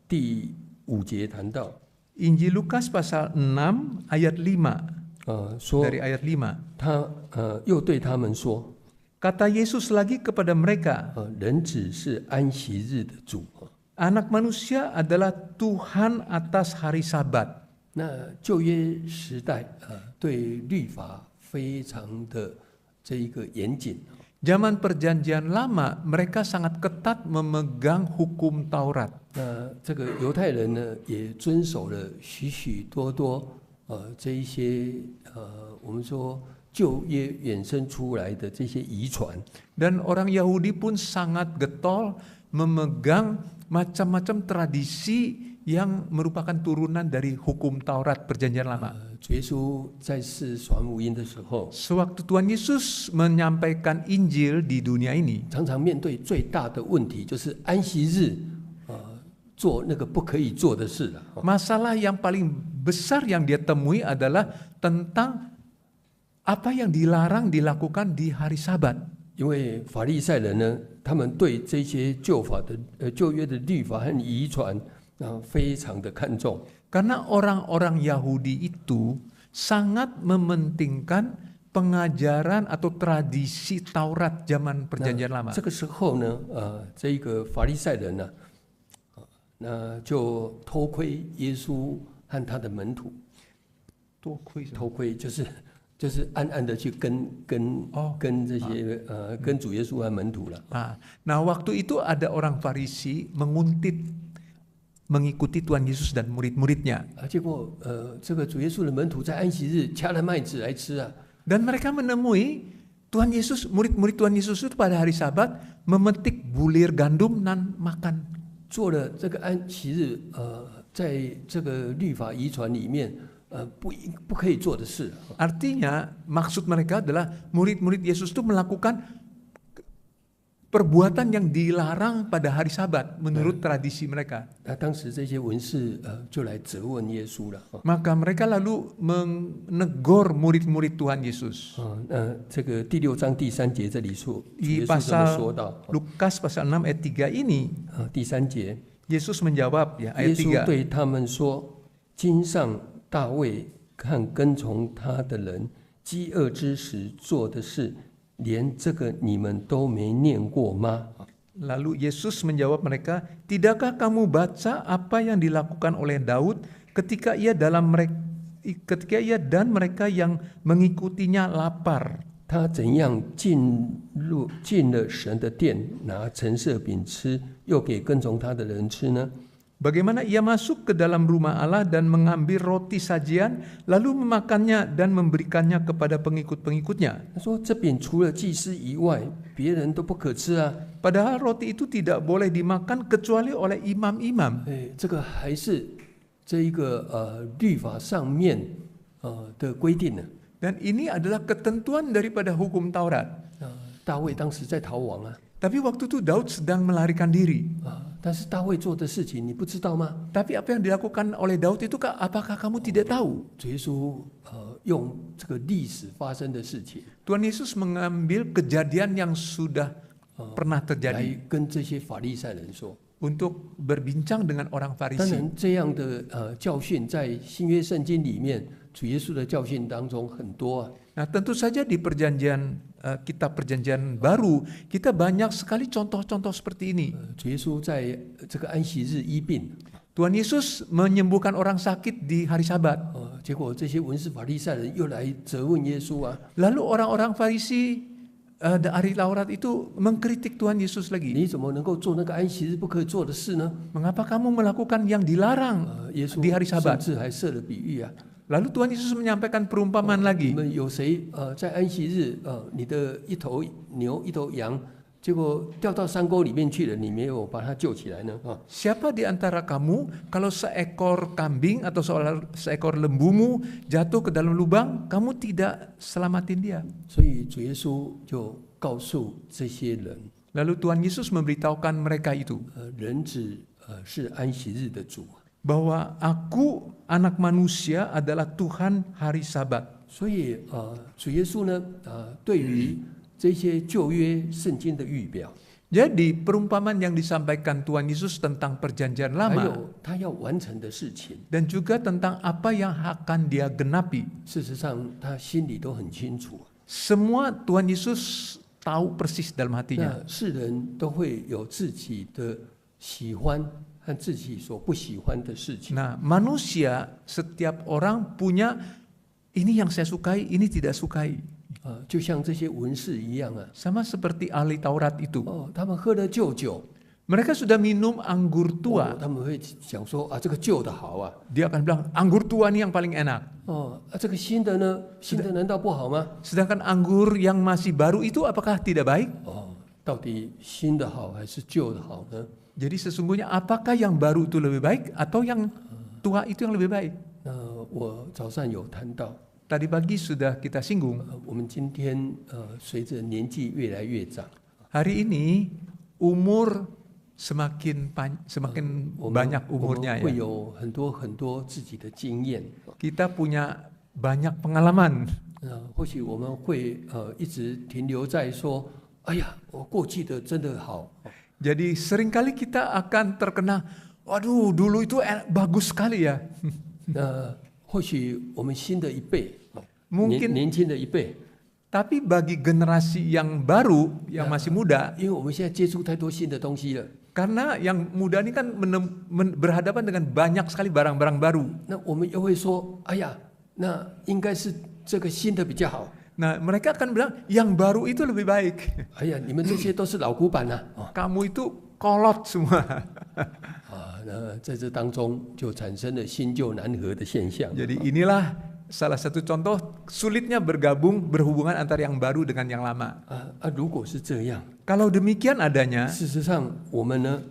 第5节谈到， Injil Lukas pasal 6 ayat 5. 说 Dari ayat 5. 他又对他们说， Kata Yesus lagi kepada mereka, 人子是安息日的主。 Anak manusia adalah Tuhan atas hari Sabat. 那旧约时代对律法非常的这一个严谨。 Zaman perjanjian lama, mereka sangat ketat memegang hukum Taurat. 那这个犹太人呢，也遵守了许许多多这一些我们说旧约衍生出来的这些遗传。 Dan orang Yahudi pun sangat getol memegang macam-macam tradisi yang merupakan turunan dari hukum Taurat perjanjian lama. 主耶稣在世传福音的时候， Sewaktu Tuhan Yesus menyampaikan Injil di dunia ini, 常常面对最大的问题就是安息日做那个不可以做的事了。 masalah yang paling besar yang dia temui adalah tentang apa yang dilarang dilakukan di hari Sabat. 因为法利赛人呢，他们对这些旧约的律法和遗传非常的看重。 Karena orang-orang Yahudi itu sangat mementingkan pengajaran atau tradisi Taurat zaman Perjanjian Lama. 这个时候呢，这一个法利赛人呢，那就偷窥耶稣和他的门徒。偷窥就是暗暗的去跟这些跟主耶稣和门徒了。Nah, waktu itu ada orang Farisi mengikuti Tuhan Yesus dan murid-muridnya. 结果这个主耶稣的门徒在安息日掐了麦子来吃啊。 Dan mereka menemui Tuhan Yesus, murid-murid Tuhan Yesus itu pada hari Sabat memetik bulir gandum dan makan. 做了这个安息日在这个律法遗传里面不可以做的事。 Artinya maksud mereka adalah murid-murid Yesus itu melakukan perbuatan yang dilarang pada hari Sabat menurut tradisi mereka. 那当时这些文士就来责问耶稣了。 Maka mereka lalu menegur murid-murid Tuhan Yesus. 这个第6章第3节这里说， Di 耶稣这么 pasal 说到， Lukas pasal 6 ayat 3 ini 第3节， Yesus menjawab ya 耶 ayat 稣 3. 对他们说：“经上大卫和跟从他的人饥饿之时做的事，连这个你们都没念过吗？” Lalu Yesus menjawab mereka, "Tidakkah kamu baca apa yang dilakukan oleh Daud ketika ia dan mereka yang mengikutinya lapar?" 他怎样进了神的殿，拿陈设饼吃，又给跟从他的人吃呢？ Bagaimana ia masuk ke dalam rumah Allah dan mengambil roti sajian, lalu memakannya dan memberikannya kepada pengikut-pengikutnya. 他说：“这饼除了祭司以外，别人都不可吃啊。” Padahal roti itu tidak boleh dimakan kecuali oleh imam-imam. 这个还是这一个律法上面的规定呢。 Dan ini adalah ketentuan daripada hukum Taurat. 大卫当时在逃亡啊。 Tapi waktu itu Daud sedang melarikan diri. 但是大卫做的事情你不知道吗？ Tapi apa yang dilakukan oleh Daud itu apakah kamu tidak tahu? 主耶稣用这个历史发生的事情， Tuhan Yesus mengambil kejadian yang sudah pernah 来 terjadi 跟这些法利赛人说。 untuk berbincang dengan orang 当 Farisi. 然，这样的教训在新约圣经里面，主耶稣的教训当中很多啊。 Nah, tentu saja di kitab perjanjian baru kita banyak sekali contoh-contoh seperti ini. 主耶稣在这个安息日医病， Tuhan Yesus menyembuhkan orang sakit di hari Sabat. 结果这些文士法利赛人又来责问耶稣啊。 Lalu orang-orang Farisi dari Taurat itu mengkritik Tuhan Yesus lagi. 你怎么能够做那个安息日不可以做的事呢？ Mengapa kamu melakukan yang dilarang 耶稣 di hari 甚 Sabat? 至还设了比喻啊。 Lalu Tuhan Yesus menyampaikan perumpamaan 你 lagi. 们有谁在安息日你的一头牛一头羊，结果掉到山沟里面去了，你没有把它救起来呢？ Siapa di antara kamu kalau seekor kambing atau seekor lembumu jatuh ke dalam lubang, kamu tidak selamatin dia? 所以主耶稣就告诉这些人， Lalu Tuhan Yesus memberitahukan mereka itu 人子是安息日的主。 bahwa aku anak manusia adalah Tuhan hari Sabat. 所以主耶稣呢对于这些旧约圣经的预表， Jadi perumpamaan yang disampaikan Tuhan Yesus tentang perjanjian 还 lama 有他要完成的事情， dan juga tentang apa yang akan dia genapi. 事实上他心里都很清楚。 Semua Tuhan Yesus tahu persis dalam hatinya. 那世人都会有自己的喜欢和自己所不喜欢的事情。 Nah, manusia setiap orang punya ini yang saya sukai, ini tidak sukai. 就像这些文士一样啊， Sama seperti ahli Taurat itu. 他们喝了旧酒， Mereka sudah minum anggur tua. 他们会想说这个旧的好啊， Dia akan bilang anggur tua ini yang paling enak. 这个新的呢，新的难道不好吗？ Sedangkan anggur yang masih baru itu apakah tidak baik? 到底新的好还是旧的好呢？ Jadi sesungguhnya apakah yang baru itu lebih baik atau yang tua itu yang lebih baik? 我早上有谈到， Tadi pagi sudah kita singgung. 我们今天随着年纪越来越长， Hari ini umur semakin banyak 我们 umurnya 会 ya. 有很多自己的经验。 Kita punya banyak pengalaman. 或许我们会一直停留在说哎呀，我过去的真的好。 Jadi seringkali kita akan terkena, waduh dulu itu bagus sekali ya. 那或许我们新的一辈， Mungkin 年轻的一辈， tapi bagi generasi yang baru, yang masih muda, 因为我们现在接触太多新的东西了， karena yang muda ini kan berhadapan dengan banyak sekali barang-barang baru. 那我们又会说，哎呀，那应该是这个新的比较好。 Nah, mereka akan bilang yang baru itu lebih baik. 哎呀，你们这些都是老古板呐！啊， Kamu itu kolot semua. 那在这当中就产生了新旧难合的现象。 Jadi inilah salah satu contoh sulitnya berhubungan antara yang baru dengan yang lama. 如果是这样， Kalau demikian adanya, 事实上我们呢，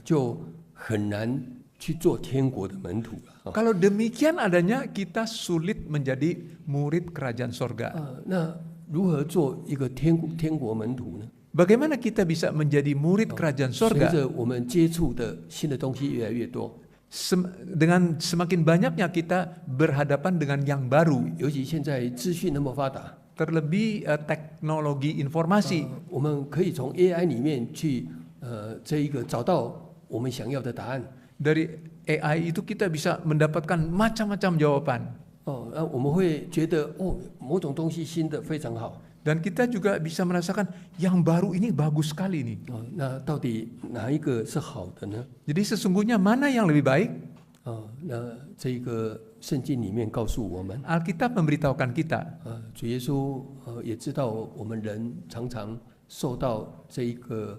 就很难去做天国的门徒了。 kalau demikian adanya kita sulit menjadi murid kerajaan sorga. 那如何做一个天国门徒呢？ Bagaimana kita bisa menjadi murid kerajaan 随 sorga? 着我们接触的新的东西越来越多， Dengan semakin banyaknya kita berhadapan dengan yang baru, 尤其现在资讯那么发达， terlebih teknologi informasi. 我们可以从 AI 里面去这一个找到我们想要的答案。 Dari AI itu kita bisa mendapatkan macam-macam jawaban. 那我们会觉得某种东西新的非常好。 Dan kita juga bisa merasakan yang baru ini bagus sekali nih. 那到底哪一个是好的呢？ Jadi sesungguhnya mana yang lebih baik? 那这个圣经里面告诉我们， Alkitab memberitahukan kita. 主耶稣也知道我们人常常受到这一个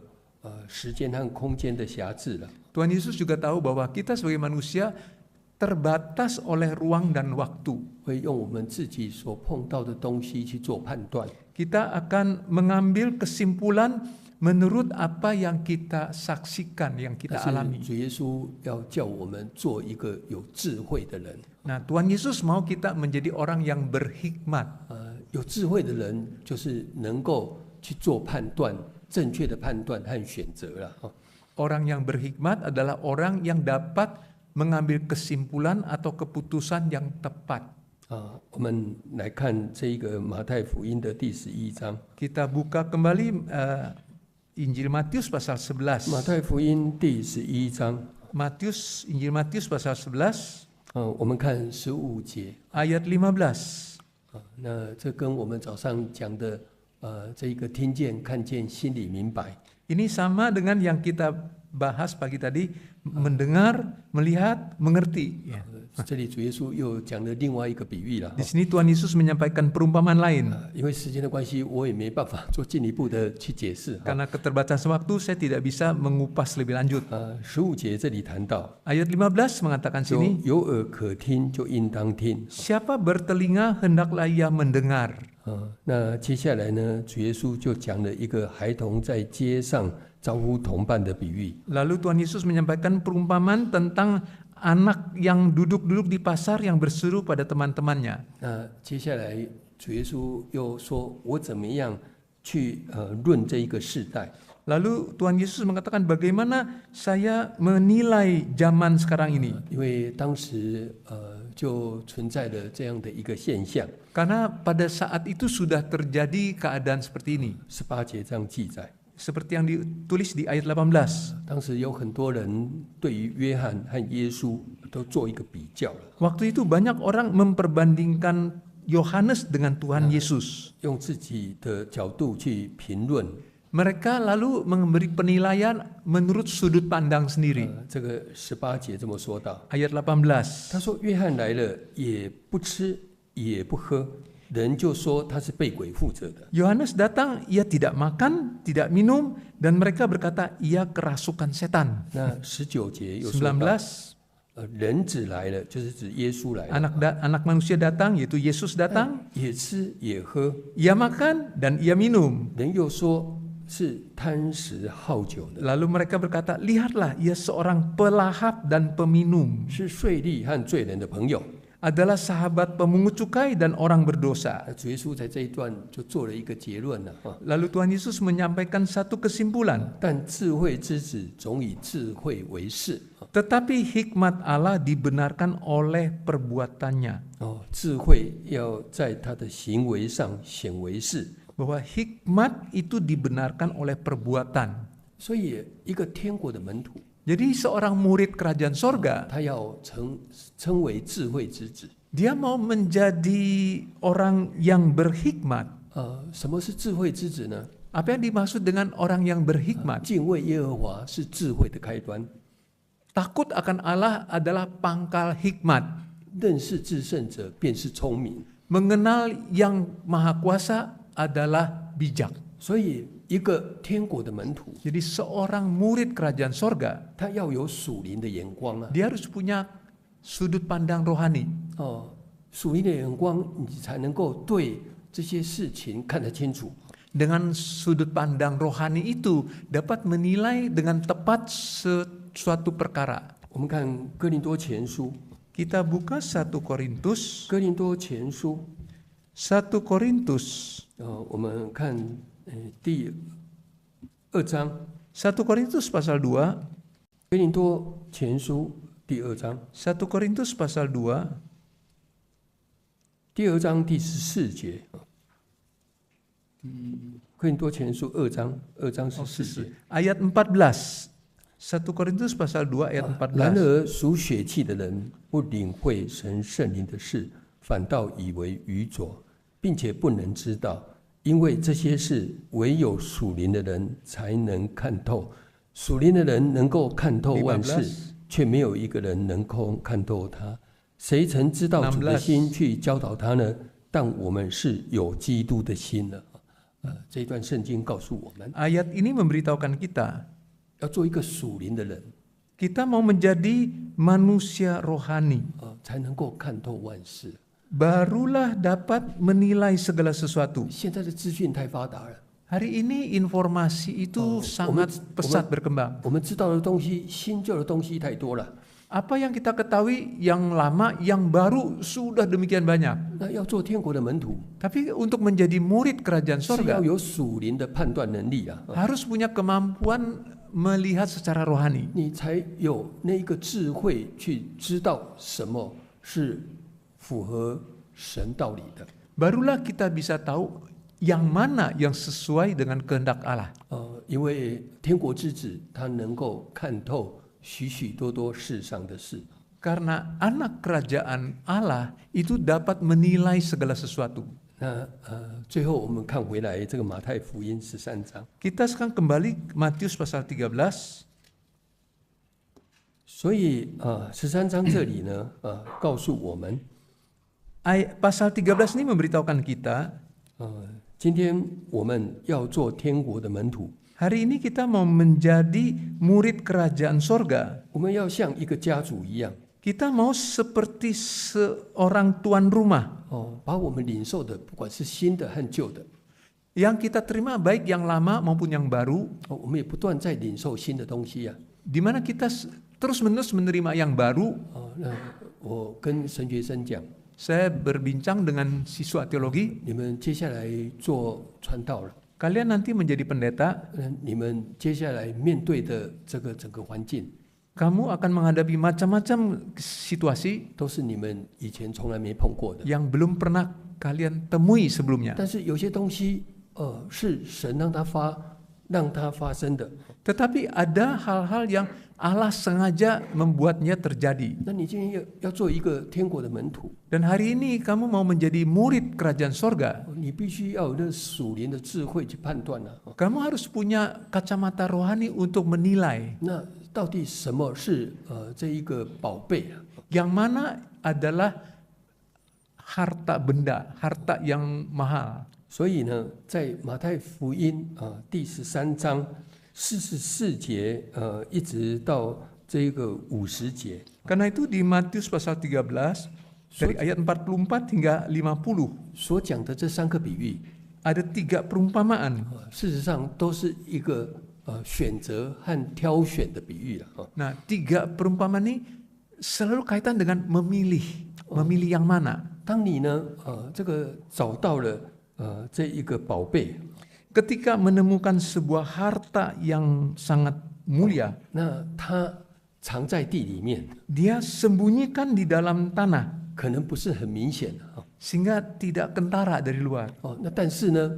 时间和空间的辖制了。 Tuhan Yesus juga tahu bahwa kita sebagai manusia terbatas oleh ruang dan waktu. 会用我们自己所碰到的东西去做判断。 Kita akan mengambil kesimpulan menurut apa yang kita saksikan, yang kita 但 alami. 是主耶稣要叫我们做一个有智慧的人。 Nah, Tuhan Yesus mau kita menjadi orang yang berhikmat. 有智慧的人就是能够去做判断，正确的判断和选择了。 Orang yang berhikmat adalah orang yang dapat mengambil kesimpulan atau keputusan yang tepat. 我们来看这一个马太福音的第11章。 Kita buka kembali Injil Matius pasal 11. 马太福音第11章， Injil Matius pasal 11我们看15节。 ayat 15. 那这跟我们早上讲的这一个听见、看见、心里明白。 Ini sama dengan yang kita bahas pagi tadi, mendengar, melihat, mengerti. Ya. 这里主耶稣又讲了另外一个比喻了。 Di sini Tuhan Yesus menyampaikan perumpamaan lain. 因为时间的关系，我也没办法做进一步的去解释。 Karena keterbatasan waktu, saya tidak bisa mengupas lebih lanjut. 15节这里谈到， Ayat 15 mengatakan sini, 有耳可听就应当听。 siapa bertelinga hendaklah ia mendengar. 那接下来呢，主耶稣就讲了一个孩童在街上招呼同伴的比喻。 Lalu Tuhan Yesus menyampaikan perumpamaan tentang anak yang duduk-duduk di pasar yang berseru pada teman-temannya. 那接下来主耶稣又说：“我怎么样去论这一个世代？” Lalu Tuhan Yesus mengatakan bagaimana saya menilai zaman sekarang ini. 因为当时就存在了这样的一个现象。 Karena pada saat itu sudah terjadi keadaan seperti ini. 18节这样记载。 Seperti yang ditulis di ayat 18. 当时有很多人对于约翰和耶稣都做一个比较了， Waktu itu banyak orang memperbandingkan Yohanes dengan Tuhan Yesus. 用自己的角度去评论。 Mereka lalu memberi penilaian menurut sudut pandang sendiri. 这个18节这么说道， Ayat 18. 他说：“约翰来了，也不吃也不喝，人就说他是被鬼附着的。 Yohanes datang, ia tidak makan, tidak minum, dan mereka berkata ia kerasukan setan. 那19节又说到， 19. 人子来了，就是指耶稣来了， Anak manusia datang, yaitu Yesus datang. 也吃也喝， Ia makan dan ia minum. 人又说是贪食好酒的， Lalu mereka berkata, lihatlah ia seorang pelahap dan peminum. 是税吏和罪人的朋友。” Adalah sahabat pemungut cukai dan orang berdosa. 主耶稣在这一段就做了一个结论了。 Lalu Tuhan Yesus menyampaikan satu kesimpulan. 但智慧之子总以智慧为是。 Tetapi hikmat Allah dibenarkan oleh perbuatannya. 智慧要在他的行为上显为是。bahwa hikmat itu dibenarkan oleh perbuatan. 所以一个天国的门徒， Jadi seorang murid kerajaan sorga, 他要称为智慧之子。 dia mau menjadi orang yang berhikmat. 什么是智慧之子呢？ Apa yang dimaksud dengan orang yang berhikmat? 敬畏耶和华是智慧的开端， Takut akan Allah adalah pangkal hikmat. 认识至圣者便是聪明。 Mengenal yang maha kuasa adalah bijak. 所以，一个天国的门徒， Jadi seorang murid kerajaan sorga, 他要有属灵的眼光啊。 dia harus punya sudut pandang rohani. 属灵的眼光，你才能够对这些事情看得清楚。 Dengan sudut pandang rohani itu dapat menilai dengan tepat suatu perkara. 我们看哥林多前书， Kita buka 1 Korintus, 哥林多前书， 1 Korintus, 我们看第2章， 1 Korintus pasal 2, 哥林多前书第2章， 1 Korintus pasal 2, 第2章第14节。哥林多前书2章，2章14节。 ayat 14. 1 Korintus pasal 2 ayat 然 14. 而属血气的人不领会神圣灵的事，反倒以为愚拙，并且不能知道，因为这些事唯有属灵的人才能看透。属灵的人能够看透万事，却没有一个人能够看透他。谁曾知道主的心去教导他呢？但我们是有基督的心了。这一段圣经告诉我们， Ayat ini memberitahukan kita, 要做一个属灵的人， kita mau menjadi manusia rohani, 才能够看透万事。 barulah dapat menilai segala sesuatu. 现在的资讯太发达了， Hari ini informasi itu sangat pesat berkembang. 我们知道的东西，新旧的东西太多了。 Apa yang kita ketahui yang lama, yang baru sudah demikian banyak. 那要做天国的门徒， Tapi untuk menjadi murid kerajaan 是 sorga 要有属灵的判断能力啊， harus punya kemampuan melihat secara rohani. 你才有那一个智慧去知道什么是符合神道理的。 Barulah kita bisa tahu yang mana yang sesuai dengan kehendak Allah. 因为天国之子他能够看透许许多多世上的事。 Karena anak kerajaan Allah itu dapat menilai segala sesuatu. 那最后我们看回来这个马太福音13章， Kita sekarang kembali Matius pasal 13. 所以13章这里呢告诉我们， Pasal 13 ini memberitahukan kita, 今天我们要做天国的门徒， hari ini kita mau menjadi murid kerajaan sorga. 我们要像一个家主一样， Kita mau seperti seorang tuan rumah 把我们领受的，不管是新的和旧的， yang kita terima baik yang lama maupun yang baru, 我们也不断在领受新的东西啊。 di mana kita terus-menerus menerima yang baru. 那我跟神学生讲， Saya berbincang dengan siswa teologi, 你们接下来做传道了， kalian nanti menjadi pendeta, 你们接下来面对的这个整个环境， kamu akan menghadapi macam-macam situasi 都是你们以前从来没碰过的。 yang belum pernah kalian temui sebelumnya. 但是有些东西，是神让它发生的。 Tetapi ada hal-hal yang Allah sengaja membuatnya terjadi. 那你今天要做一个天国的门徒， Dan hari ini kamu mau menjadi murid kerajaan sorga, 你必须要有那属灵的智慧去判断啊。 kamu harus punya kacamata rohani untuk menilai 那到底什么是这一个宝贝啊？ yang mana adalah harta benda, harta yang mahal. 所以呢，在马太福音第13章44节一直到这个50节， Karena itu di Matius pasal 13 dari ayat 44 hingga 50所讲的这3个比喻， ada 3 perumpamaan. 事实上都是一个选择和挑选的比喻了。 Nah, 3 perumpamaan ini selalu kaitan dengan memilih yang mana. 当你呢这个找到了这一个宝贝， Ketika menemukan sebuah harta yang sangat mulia, 那它藏在地里面， dia sembunyikan di dalam tanah 可能不是很明显的 sehingga tidak kentara dari luar. 那但是呢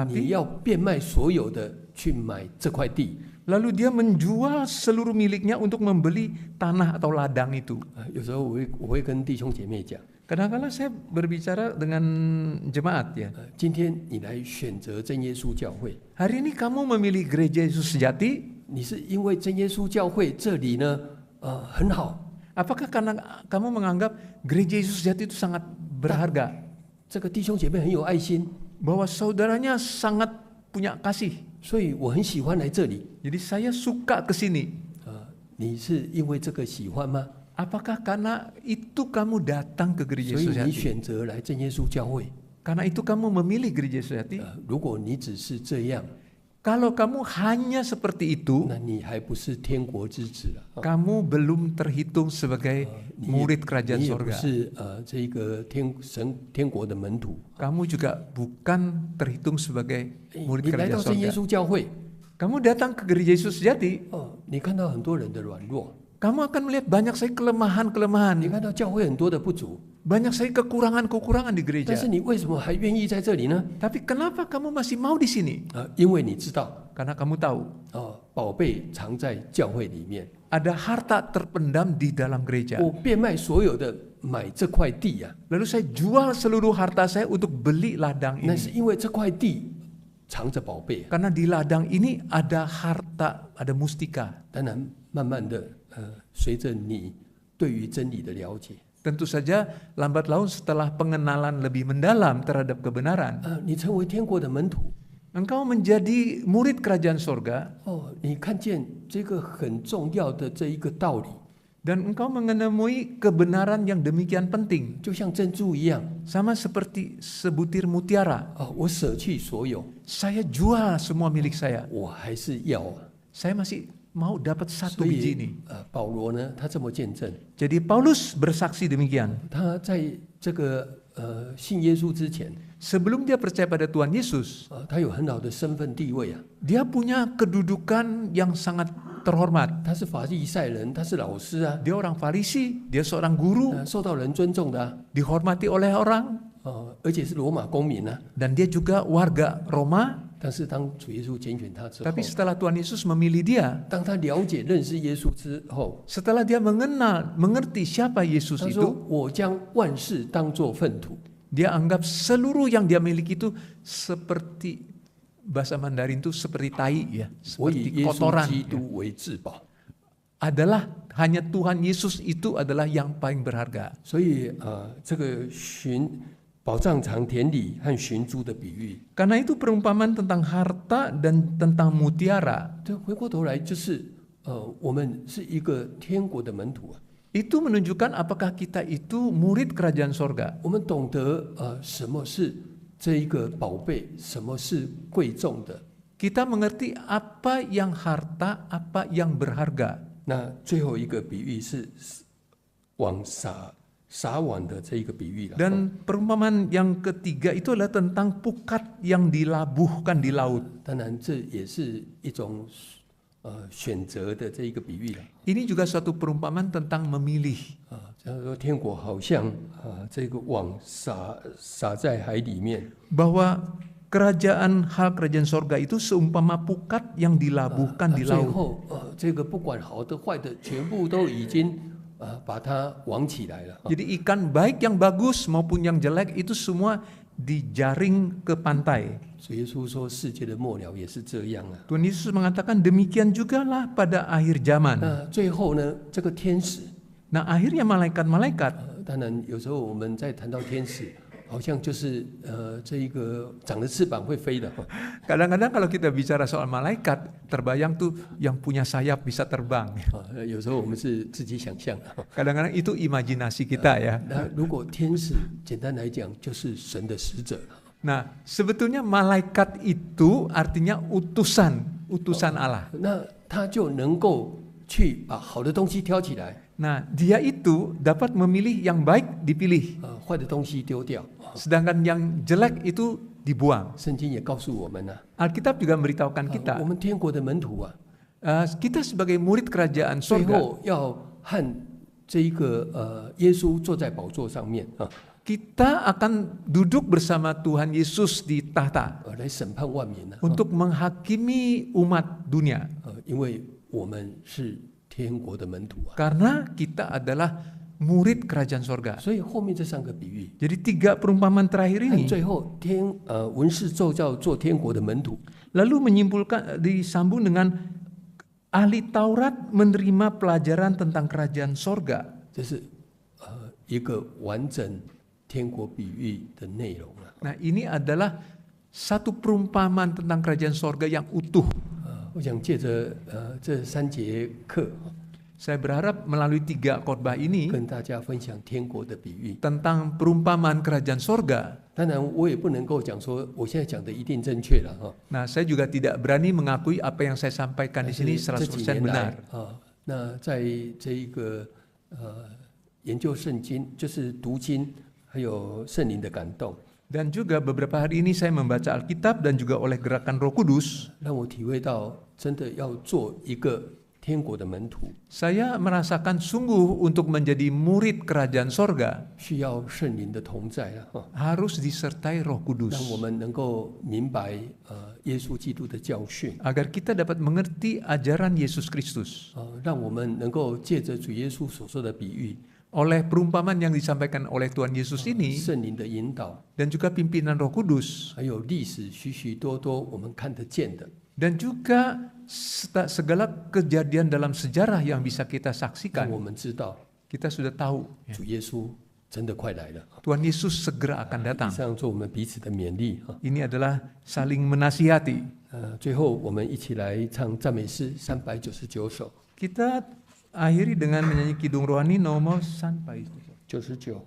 你要变卖所有的去买这块地。 Lalu dia menjual seluruh miliknya untuk membeli tanah atau ladang itu. 有时候我会跟弟兄姐妹讲， Kadang-kadang saya berbicara dengan jemaat ya. 今天你来选择真耶稣教会， Hari ini kamu memilih gereja Yesus Sejati, 你是因为真耶稣教会这里呢，很好， apakah karena kamu menganggap gereja Yesus Sejati itu sangat berharga, 这个弟兄姐妹很有爱心， bahwa saudaranya sangat punya kasih, 所以我很喜欢来这里。 jadi saya suka ke sini. 你是因为这个喜欢吗？ Apakah karena itu kamu datang ke gereja 所以 Yesus 你 Sejati? 选择来真耶稣教会。 Karena itu kamu memilih gereja Yesus Sejati. 如果你只是这样， Kalau kamu hanya seperti itu, 那你还不是天国之子了。 kamu belum terhitung sebagai murid kerajaan 你也不 sorga. 是这个天国的门徒。 Kamu juga bukan terhitung sebagai murid 你来 kerajaan 到真耶 sorga. 稣教会， Kamu datang ke gereja Yesus Sejati, 你看到很多人的软弱， kamu akan melihat banyak sekali kelemahan-kelemahan, 你看到教会很多的不足， banyak sekali kekurangan-kekurangan di 但 gereja. 是你为什么还愿意在这里呢？ Tapi kenapa kamu masih mau di sini? 因为你知道， Karena kamu tahu 宝贝藏在教会里面。 ada harta terpendam di dalam gereja. 我变卖所有的买这块地啊， Lalu saya jual seluruh harta saya untuk beli ladang 那 ini. 是因为这块地藏着宝贝。 Karena di ladang ini ada harta, ada mustika. 当然，慢慢的，随着你对于真理的了解， Tentu saja lambat laun setelah pengenalan lebih mendalam terhadap kebenaran, 你成为天国的门徒。 engkau menjadi murid kerajaan sorga 你看见这个很重要的这一个道理， dan engkau menemui kebenaran yang demikian penting. 就像珍珠一样 Sama seperti sebutir mutiara. 我舍弃所有， Saya jual semua milik saya. 我还是要啊。 Saya masih mau dapat 所 satu biji 以 ini. 保罗呢，他这么见证， Jadi Paulus bersaksi demikian. 他在这个信耶稣之前， Sebelum dia percaya pada Tuhan Yesus, 他有很好的身份地位啊， dia punya kedudukan yang sangat terhormat. 他是法利赛人，他是老师啊， Dia orang Farisi, dia seorang guru, 受到人尊重的啊， dihormati oleh orang, 而且是罗马公民啊。 dan dia juga warga Roma. 但是当主耶稣拣选他之后， Tapi setelah Tuhan Yesus memilih dia, 当他了解认识耶稣之后， setelah dia mengerti siapa Yesus 他 itu, 说：“我将万事当作粪土。” dia anggap seluruh yang dia miliki itu seperti bahasa Mandarin itu seperti tai ya, 我以 seperti 耶稣 kotoran. 基督为至宝。 Adalah hanya Tuhan Yesus itu adalah yang paling berharga. 所以这个宝藏藏田里和寻珠的比喻， Karena itu perumpamaan tentang harta dan tentang mutiara 这回过头来就是我们是一个天国的门徒啊。 itu menunjukkan apakah kita itu murid kerajaan sorga. 我们懂得什么是这一个宝贝，什么是贵重的。 Kita mengerti apa yang harta, apa yang berharga. 那最后一个比喻是网撒网的这一个比喻了。 Dan perumpamaan yang ketiga itu adalah tentang pukat yang dilabuhkan di laut. 当然，这也是一种选择的这一个比喻了。 Ini juga suatu perumpamaan tentang memilih. 假如说天国好像这个网撒在海里面， Bahwa kerajaan sorga itu seumpama pukat yang dilabuhkan di 最 laut. 后这个不管好的坏的，全部都已经把它网起来了。 Jadi ikan baik yang bagus maupun yang jelek itu semua dijaring ke pantai. 主耶稣说，世界的末了也是这样啊。 Tuhan Yesus mengatakan demikian jugalah pada akhir zaman. 那最后呢，这个天使， Nah akhirnya malaikat-malaikat. 当然有时候我们在谈到天使，好像就是这一个长了翅膀会飞的。 Kadang-kadang kalau kita bicara soal malaikat, terbayang tuh yang punya sayap bisa terbang. 有时候我们是自己想象的。 Kadang-kadang itu imajinasi kita ya. 那如果天使，简单来讲就是神的使者。 Nah, sebetulnya malaikat itu artinya utusan Allah. 那他就能够去把好的东西挑起来， Nah, dia itu dapat memilih yang baik dipilih, 坏的东西丢掉。 sedangkan yang jelek itu dibuang. 圣经也告诉我们呢、 Alkitab juga memberitahukan 我 kita, 们天国的门徒啊， kita sebagai murid kerajaan 最 surga, 后要和这一个耶稣坐在宝座上面啊。kita akan duduk bersama Tuhan Yesus di tahta 来审判万民 untuk menghakimi umat dunia. 因为我们是天国的门徒 Karena kita adalah murid kerajaan sorga. 所以后面这3个比喻， Jadi 3 perumpamaan terakhir 和 ini 最后文士奏教做天国的门徒， lalu menyimpulkan disambung dengan ahli Taurat menerima pelajaran tentang kerajaan sorga. 这是一个完整天国比喻的内容 Nah, ini adalah satu perumpamaan tentang kerajaan sorga yang utuh. 我想借着这3节课， Saya berharap melalui 3 khotbah ini 跟大家分享天国的比喻。 tentang perumpamaan kerajaan sorga. 当然，我也不能够讲说我现在讲的一定正确了哈。 Nah, saya juga tidak berani mengakui apa yang saya sampaikan di sini 这几 100% 年来 benar. 那在这一个研究圣经，就是读经，还有圣灵的感动， Dan juga beberapa hari ini saya membaca Alkitab dan juga oleh gerakan Roh Kudus, 让我体会到真的要做一个天国的门徒， saya merasakan sungguh untuk menjadi murid kerajaan sorga 需要圣灵的同在哈， harus disertai Roh 让 Kudus 我们能够明白耶稣基督的教训， agar kita dapat mengerti ajaran Yesus Kristus 让我们能够借着主耶稣所说的比喻， oleh perumpamaan yang disampaikan oleh Tuhan Yesus ini 圣灵的引导， dan juga pimpinan Roh Kudus 还有历史许许多多我们看得见的， dan juga segala kejadian dalam sejarah yang bisa kita 让 saksikan. 我们知道 Kita sudah tahu 主耶稣真的快来了。 Tuhan Yesus segera akan 以 datang. 上做我们彼此的勉励哈。 Ini adalah saling menasihati. 最后我们一起来唱赞美诗399首， Kita akhiri dengan menyanyi Kidung Rohani nomor 99。 399.